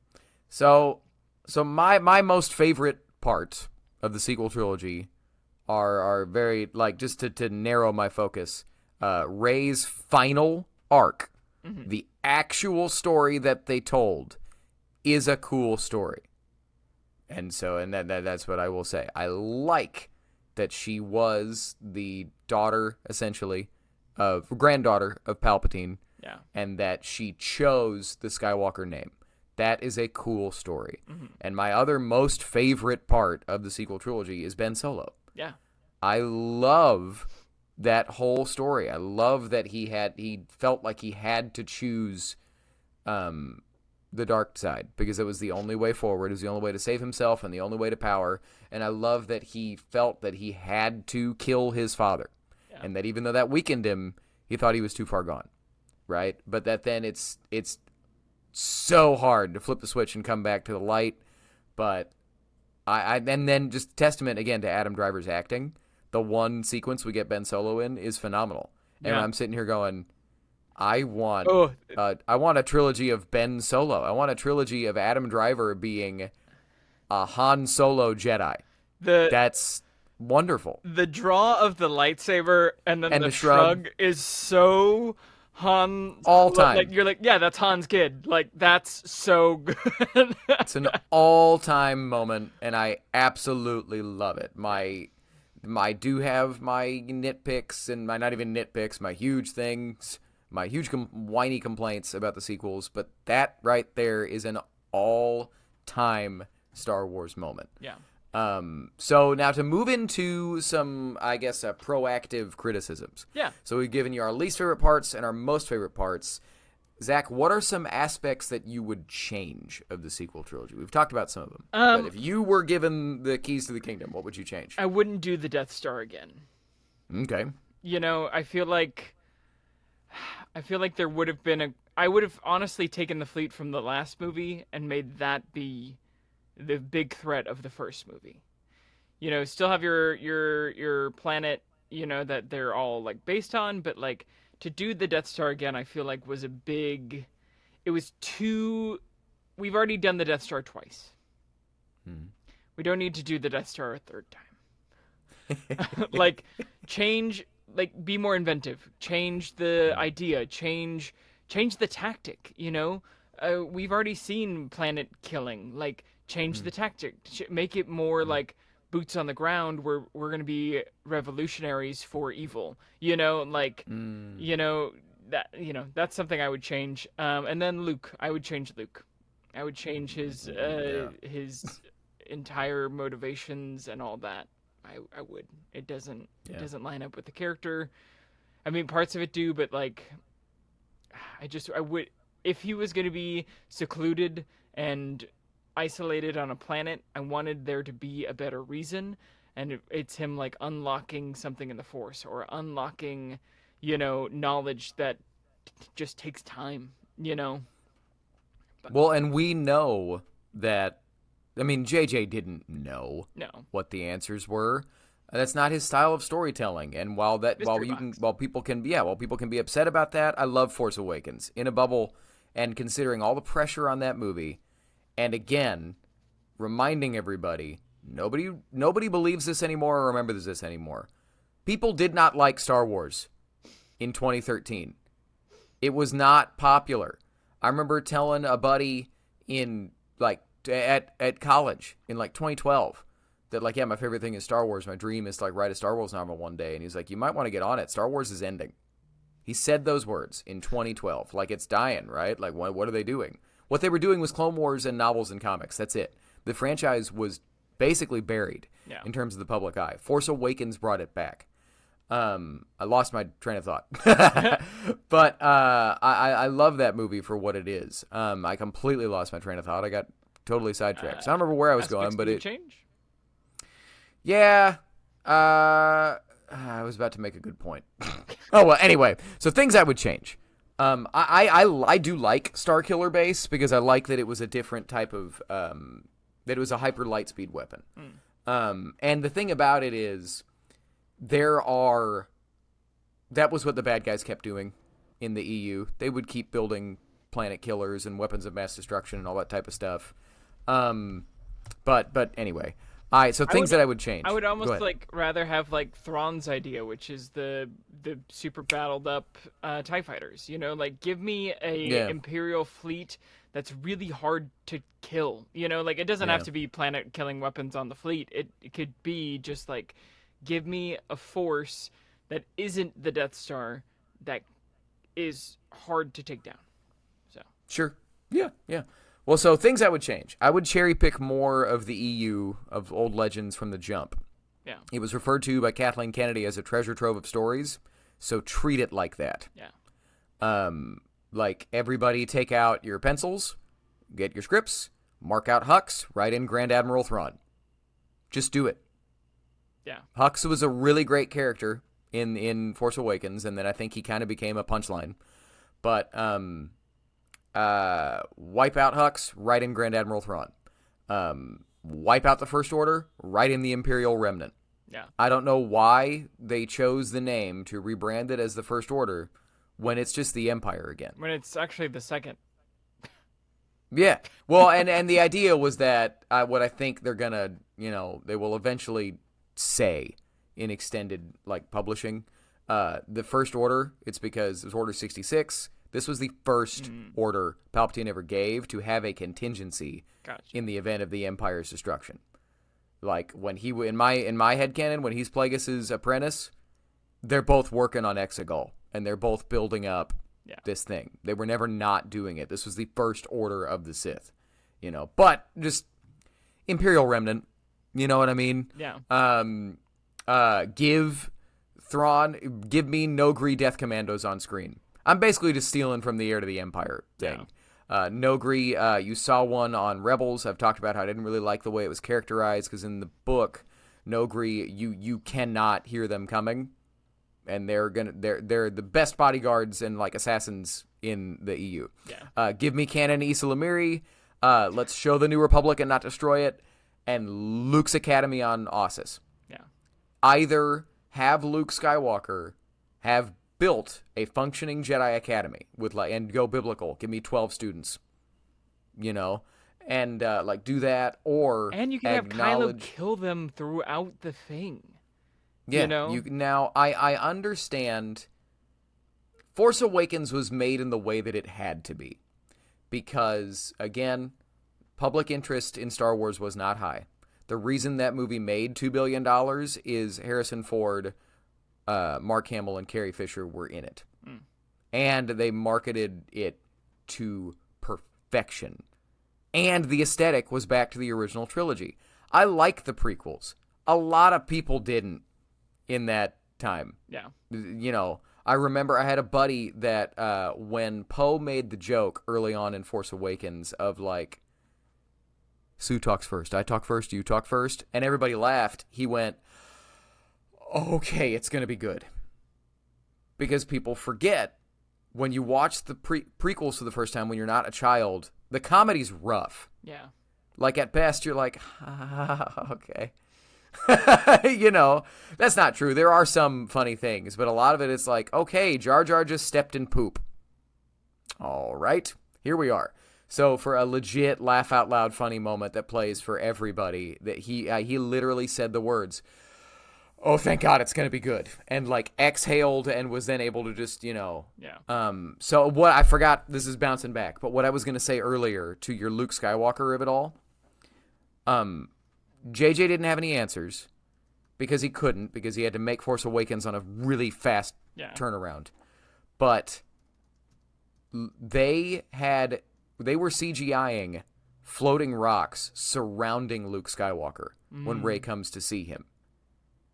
So my most favorite part of the sequel trilogy are very, just to narrow my focus, Rey's final arc, the actual story that they told, is a cool story. And that's what I will say. I like that she was the daughter, essentially, granddaughter of Palpatine, and that she chose the Skywalker name. That is a cool story. And my other most favorite part of the sequel trilogy is Ben Solo. Yeah. I love that whole story. I love that he felt like he had to choose the dark side because it was the only way forward. It was the only way to save himself and the only way to power. And I love that he felt that he had to kill his father. Yeah. And that even though that weakened him, he thought he was too far gone. Right? But that then it's so hard to flip the switch and come back to the light. But and then just testament again to Adam Driver's acting. The one sequence we get Ben Solo in is phenomenal. And I'm sitting here going, I want a trilogy of Ben Solo. I want a trilogy of Adam Driver being a Han Solo Jedi. That's wonderful. The draw of the lightsaber and then the shrug is so Han. All time. You're like, yeah, that's Han's kid. That's so good. It's an all-time moment, and I absolutely love it. I do have my nitpicks and my not even nitpicks, my huge things, my huge whiny complaints about the sequels, but that right there is an all-time Star Wars moment. Yeah. So now to move into some, I guess, proactive criticisms. Yeah. So we've given you our least favorite parts and our most favorite parts. Zach, what are some aspects that you would change of the sequel trilogy? We've talked about some of them. But if you were given the keys to the kingdom, what would you change? I wouldn't do the Death Star again. Okay. I feel like I feel like there would have been I would have honestly taken the fleet from the last movie and made that be the big threat of the first movie. You know, still have your planet, you know, that they're all like based on, but like to do the Death Star again, I feel like was a big. It was too. We've already done the Death Star twice. We don't need to do the Death Star a third time. Like, change, like, be more inventive. Change the idea. Change the tactic, you know? We've already seen planet killing. Like, change the tactic. Make it more, like, boots on the ground. We're going to be revolutionaries for evil. You know, like, you know, that's something I would change. And then Luke. I would change Luke. I would change his entire motivations and all that. I would. It doesn't line up with the character. I mean, parts of it do, but like, I would, if he was going to be secluded and isolated on a planet, I wanted there to be a better reason, and it's him like unlocking something in the Force or unlocking, you know, knowledge that just takes time, you know. But, well, and we know that. I mean, JJ didn't know what the answers were. That's not his style of storytelling. And while people can be upset about that, I love Force Awakens. In a bubble, and considering all the pressure on that movie, and again, reminding everybody, nobody believes this anymore or remembers this anymore. People did not like Star Wars in 2013. It was not popular. I remember telling a buddy in like at college in like 2012 that like, yeah, my favorite thing is Star Wars. My dream is to like write a Star Wars novel one day. And he's like, you might want to get on it. Star Wars is ending. He said those words in 2012. Like, it's dying, right? Like, what are they doing? What they were doing was Clone Wars and novels and comics. That's it. The franchise was basically buried in terms of the public eye. Force Awakens brought it back. I lost my train of thought. But I love that movie for what it is. I completely lost my train of thought. I got totally sidetracked. So I don't remember where I was going, but it change. Yeah. I was about to make a good point. Oh well. Anyway, so things I would change. I do like Starkiller Base because I like that it was a different type of that it was a hyper light speed weapon. And the thing about it is that was what the bad guys kept doing in the EU. They would keep building planet killers and weapons of mass destruction and all that type of stuff. But anyway. All right, so things that I would change. I would almost like rather have like Thrawn's idea, which is the super battled up TIE fighters. You know, like give me a Imperial fleet that's really hard to kill. You know, like it doesn't have to be planet killing weapons on the fleet. It could be just like give me a force that isn't the Death Star that is hard to take down. So sure, yeah. Well, so things I would change. I would cherry pick more of the EU of old legends from the jump. Yeah. It was referred to by Kathleen Kennedy as a treasure trove of stories, so treat it like that. Yeah. Like everybody take out your pencils, get your scripts, mark out Hux, write in Grand Admiral Thrawn. Just do it. Yeah. Hux was a really great character in Force Awakens, and then I think he kind of became a punchline. But wipe out Hux, write in Grand Admiral Thrawn. Wipe out the First Order, write in the Imperial Remnant. Yeah. I don't know why they chose the name to rebrand it as the First Order when it's just the Empire again. When it's actually the second. Yeah. Well, and the idea was that what I think they're gonna, they will eventually say in extended like publishing, the First Order. It's because it was Order 66. This was the first order Palpatine ever gave to have a contingency in the event of the Empire's destruction. Like when he in my headcanon, when he's Plagueis' apprentice, they're both working on Exegol and they're both building up this thing. They were never not doing it. This was the first order of the Sith, But just Imperial Remnant, you know what I mean? Yeah. Give me Nogri Death Commandos on screen. I'm basically just stealing from the Heir to the Empire thing. Yeah. Nogri, you saw one on Rebels. I've talked about how I didn't really like the way it was characterized because in the book, Nogri, you cannot hear them coming. and they're the best bodyguards and like assassins in the EU. Yeah. Give me canon Issa Lamiri. Let's show the New Republic and not destroy it, and Luke's Academy on Ossus. Yeah. Either have Luke Skywalker have built a functioning Jedi Academy with and go biblical. Give me 12 students, and do that, or and you can have Kylo kill them throughout the thing. Yeah, now I understand. Force Awakens was made in the way that it had to be, because again, public interest in Star Wars was not high. The reason that movie made $2 billion is Harrison Ford, Mark Hamill, and Carrie Fisher were in it. And they marketed it to perfection. And the aesthetic was back to the original trilogy. I like the prequels. A lot of people didn't in that time. Yeah. I remember I had a buddy that when Poe made the joke early on in Force Awakens of like, Sue talks first, I talk first, you talk first, and everybody laughed, he went, okay, it's going to be good. Because people forget, when you watch the prequels for the first time when you're not a child, the comedy's rough. Yeah. Like, at best, you're like, okay. That's not true. There are some funny things, but a lot of it is like, okay, Jar Jar just stepped in poop. All right, here we are. So for a legit laugh out loud funny moment that plays for everybody, that he literally said the words, "Oh, thank God, it's gonna be good," and like exhaled and was then able to just Yeah. So what I forgot, this is bouncing back, but what I was gonna say earlier to your Luke Skywalker of it all, JJ didn't have any answers because he couldn't, because he had to make Force Awakens on a really fast turnaround. But they were CGIing floating rocks surrounding Luke Skywalker when Rey comes to see him.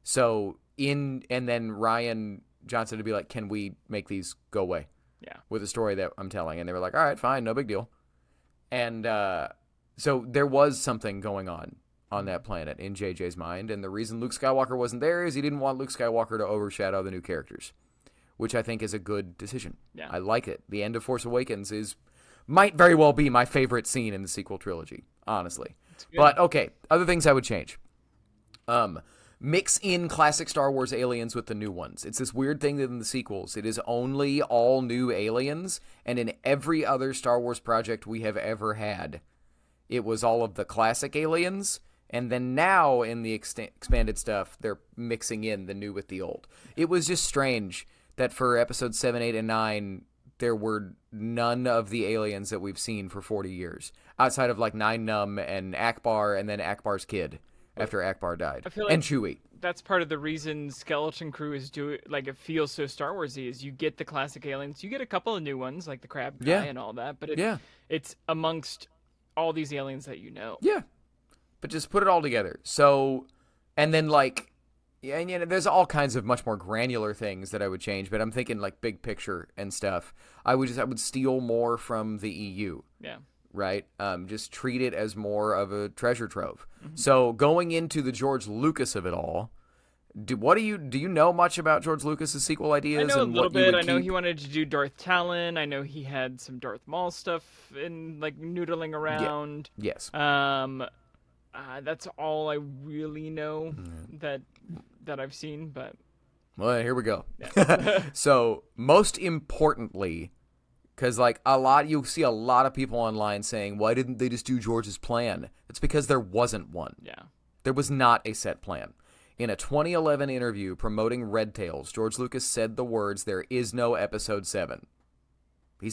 So and then Rian Johnson would be like, "Can we make these go away?" Yeah. With the story that I'm telling, and they were like, "All right, fine, no big deal." And so there was something going on that planet in JJ's mind, and the reason Luke Skywalker wasn't there is he didn't want Luke Skywalker to overshadow the new characters, which I think is a good decision. Yeah. I like it. The end of Force Awakens might very well be my favorite scene in the sequel trilogy, honestly. But okay, other things I would change. Mix in classic Star Wars aliens with the new ones. It's this weird thing that in the sequels, it is only all new aliens, and in every other Star Wars project we have ever had, it was all of the classic aliens, and then now in the expanded stuff, they're mixing in the new with the old. It was just strange that for episodes 7, 8, and 9, there were none of the aliens that we've seen for 40 years, outside of like Nine Numb and Akbar, and then Akbar's kid after Akbar died, I feel like and Chewie. That's part of the reason Skeleton Crew is it feels so Star Warsy, is you get the classic aliens, you get a couple of new ones like the Crab Guy and all that, but it's amongst all these aliens that you know. Yeah, but just put it all together. So, and then like, there's all kinds of much more granular things that I would change, but I'm thinking like big picture and stuff. I would steal more from the EU. Yeah. Right? Just treat it as more of a treasure trove. Mm-hmm. So going into the George Lucas of it all, do you know much about George Lucas's sequel ideas? I know and a little what bit. I know he wanted to do Darth Talon. I know he had some Darth Maul stuff in like noodling around. Yeah. Yes. That's all I really know that I've seen. But well, here we go. Yeah. So most importantly, because like you'll see a lot of people online saying, why didn't they just do George's plan? It's because there wasn't one. Yeah. There was not a set plan. In a 2011 interview promoting Red Tails, George Lucas said the words, "There is no episode 7.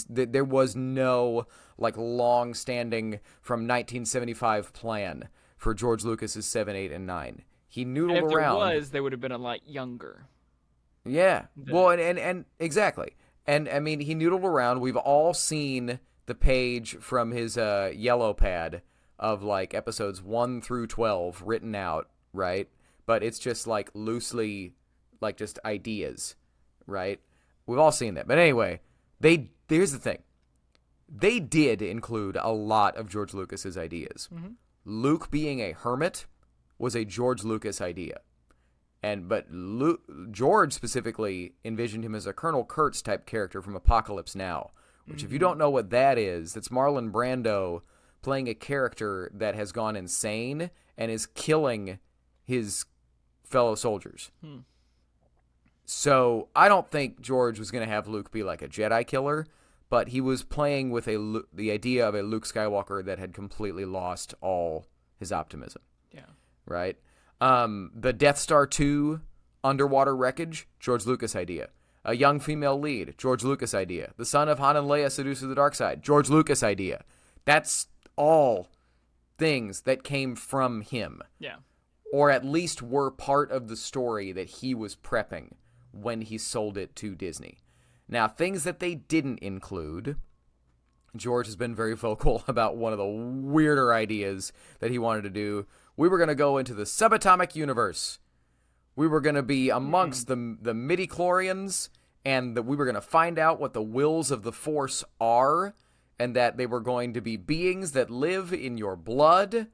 There was no like long-standing from 1975 plan for George Lucas's 7, 8, and 9. He noodled and if around. There was, they would have been a lot younger. Yeah. Well, and exactly. And, I mean, he noodled around. We've all seen the page from his yellow pad of, like, episodes 1 through 12 written out, right? But it's just, like, loosely, like, just ideas, right? We've all seen that. But anyway, here's the thing. They did include a lot of George Lucas's ideas. Mm-hmm. Luke being a hermit was a George Lucas idea. But George specifically envisioned him as a Colonel Kurtz type character from Apocalypse Now, which if you don't know what that is, that's Marlon Brando playing a character that has gone insane and is killing his fellow soldiers. So I don't think George was going to have Luke be like a Jedi killer, but he was playing with the idea of a Luke Skywalker that had completely lost all his optimism. Yeah. Right? The Death Star 2 underwater wreckage, George Lucas idea. A young female lead, George Lucas idea. The son of Han and Leia seduced to the dark side, George Lucas idea. That's all things that came from him. Yeah. Or at least were part of the story that he was prepping when he sold it to Disney. Now, things that they didn't include, George has been very vocal about one of the weirder ideas that he wanted to do. We were going to go into the subatomic universe. We were going to be amongst the midichlorians, and we were going to find out what the wills of the Force are, and that they were going to be beings that live in your blood,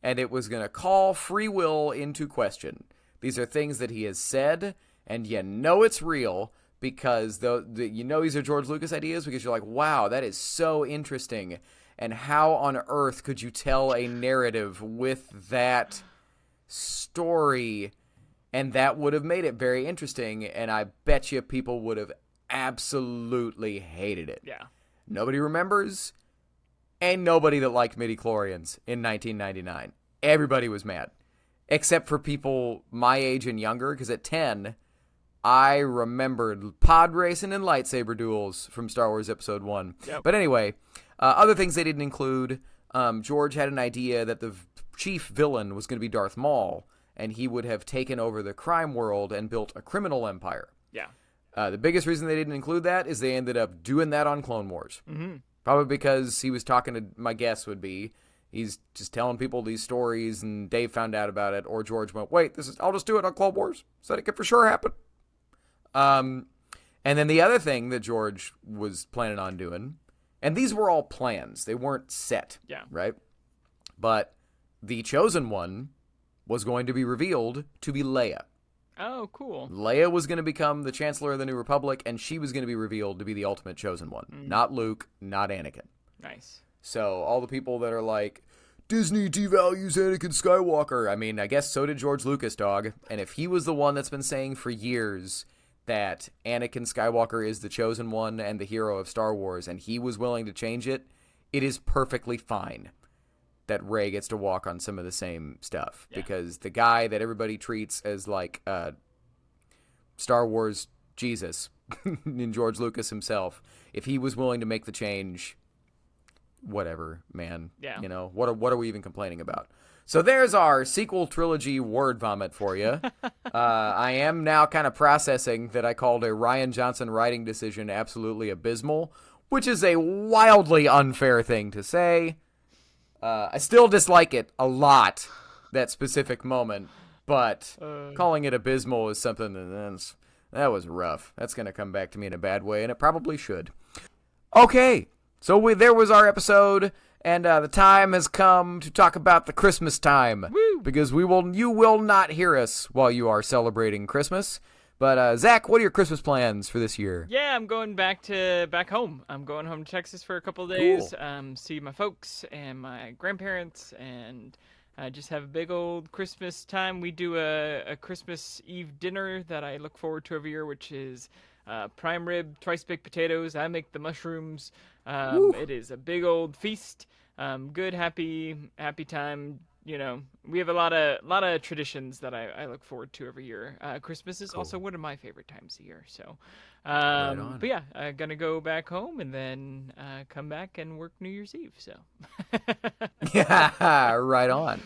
and it was going to call free will into question. These are things that he has said, and you know it's real, because you know these are George Lucas ideas because you're like, wow, that is so interesting. And how on earth could you tell a narrative with that story? And that would have made it very interesting, and I bet you people would have absolutely hated it. Yeah. Nobody remembers, and nobody that liked midichlorians in 1999. Everybody was mad, except for people my age and younger, because at 10... I remembered pod racing and lightsaber duels from Star Wars Episode 1. Yep. But anyway, other things they didn't include, George had an idea that the chief villain was going to be Darth Maul, and he would have taken over the crime world and built a criminal empire. Yeah. The biggest reason they didn't include that is they ended up doing that on Clone Wars. Mm-hmm. Probably because he was talking to, my guess would be, he's just telling people these stories, and Dave found out about it, or George went, wait, I'll just do it on Clone Wars, so that it could for sure happen. And then the other thing that George was planning on doing, and these were all plans. They weren't set. Yeah. Right? But the chosen one was going to be revealed to be Leia. Oh, cool. Leia was going to become the Chancellor of the New Republic, and she was going to be revealed to be the ultimate chosen one. Not Luke, not Anakin. Nice. So all the people that are like, Disney devalues Anakin Skywalker. I mean, I guess so did George Lucas, dog. And if he was the one that's been saying for years that Anakin Skywalker is the chosen one and the hero of Star Wars, and he was willing to change it, it is perfectly fine that Rey gets to walk on some of the same stuff. Yeah. Because the guy that everybody treats as like Star Wars Jesus in George Lucas himself, if he was willing to make the change, whatever, man. Yeah. You know, what are we even complaining about? So there's our sequel trilogy word vomit for you. I am now kind of processing that I called a Rian Johnson writing decision absolutely abysmal, which is a wildly unfair thing to say. I still dislike it a lot, that specific moment, but calling it abysmal is something that was rough. That's going to come back to me in a bad way, and it probably should. Okay, so there was our episode. And the time has come to talk about the Christmas time. Woo! Because you will not hear us while you are celebrating Christmas. But Zach, what are your Christmas plans for this year? Yeah, I'm going back home. I'm going home to Texas for a couple of days. Cool. See my folks and my grandparents, and just have a big old Christmas time. We do a Christmas Eve dinner that I look forward to every year, which is prime rib, twice baked potatoes. I make the mushrooms. It is a big old feast. Good, happy time. You know, we have a lot of traditions that I look forward to every year. Christmas is also one of my favorite times of year. So, right on. but yeah, I'm gonna go back home and then come back and work New Year's Eve. So, yeah, right on.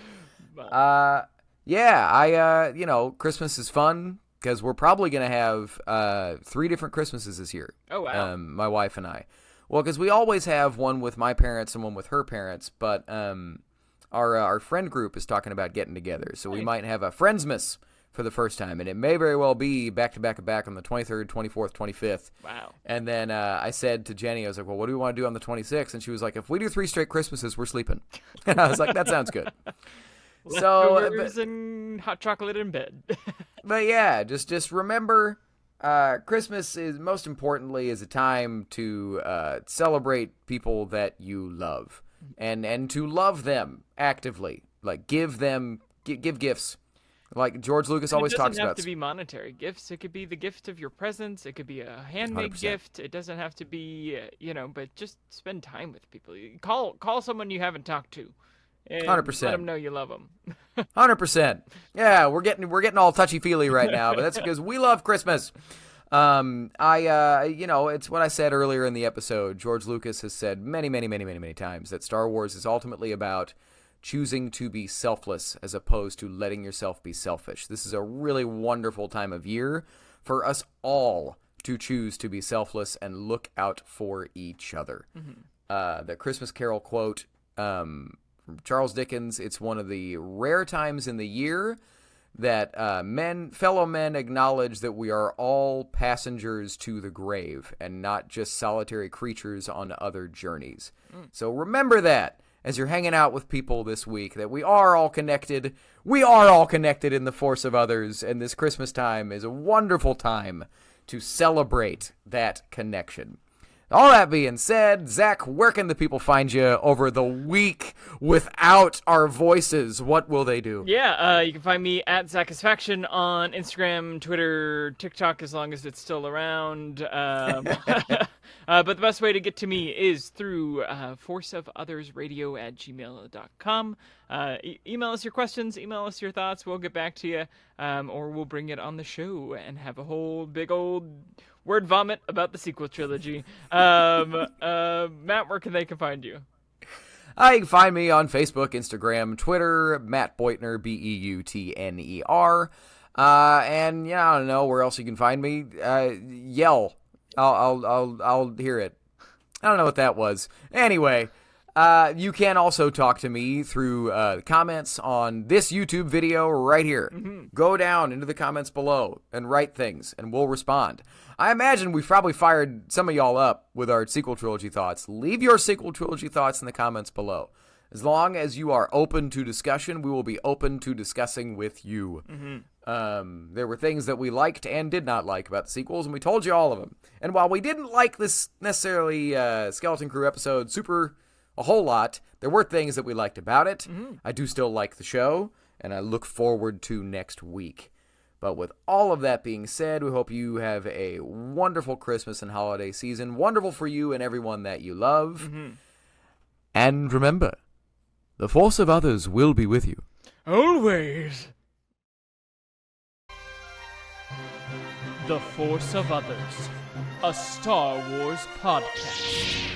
Christmas is fun because we're probably gonna have 3 different Christmases this year. Oh wow. My wife and I. Well, because we always have one with my parents and one with her parents, but our friend group is talking about getting together, so we might have a Friendsmas for the first time, and it may very well be back to back on the 23rd, 24th, 25th. Wow. And then I said to Jenny, I was like, well, what do we want to do on the 26th? And she was like, if we do 3 straight Christmases, we're sleeping. And I was like, that sounds good. Leftovers and hot chocolate in bed. But yeah, just remember, Christmas is most importantly is a time to celebrate people that you love, and to love them actively. Like give gifts, like George Lucas always talks about. It doesn't have to be monetary gifts. It could be the gift of your presence. It could be a handmade 100%. gift. It doesn't have to be, but just spend time with people. Call someone you haven't talked to. And 100%. Let them know you love them. 100%. Yeah, we're getting all touchy feely right now, but that's because we love Christmas. It's what I said earlier in the episode. George Lucas has said many, many, many, many, many times that Star Wars is ultimately about choosing to be selfless as opposed to letting yourself be selfish. This is a really wonderful time of year for us all to choose to be selfless and look out for each other. Mm-hmm. The Christmas Carol quote from Charles Dickens, it's one of the rare times in the year that fellow men acknowledge that we are all passengers to the grave and not just solitary creatures on other journeys. So remember that as you're hanging out with people this week, that we are all connected. We are all connected in the force of others, and this Christmas time is a wonderful time to celebrate that connection. All that being said, Zach, where can the people find you over the week without our voices? What will they do? Yeah, you can find me at Zachisfaction on Instagram, Twitter, TikTok, as long as it's still around. But the best way to get to me is through forceofothersradio@gmail.com. Email us your questions, email us your thoughts. We'll get back to you, or we'll bring it on the show and have a whole big old word vomit about the sequel trilogy. Matt, where can they find you? You can find me on Facebook, Instagram, Twitter, Matt Beutner, Beutner. And yeah, I don't know where else you can find me. Yell. I'll hear it. I don't know what that was. Anyway, you can also talk to me through comments on this YouTube video right here. Mm-hmm. Go down into the comments below and write things, and we'll respond. I imagine we've probably fired some of y'all up with our sequel trilogy thoughts. Leave your sequel trilogy thoughts in the comments below. As long as you are open to discussion, we will be open to discussing with you. Mm-hmm. There were things that we liked and did not like about the sequels, and we told you all of them. And while we didn't like this necessarily Skeleton Crew episode a whole lot, there were things that we liked about it. Mm-hmm. I do still like the show, and I look forward to next week. But with all of that being said, we hope you have a wonderful Christmas and holiday season. Wonderful for you and everyone that you love. Mm-hmm. And remember, the force of others will be with you. Always. The Force of Others, a Star Wars podcast.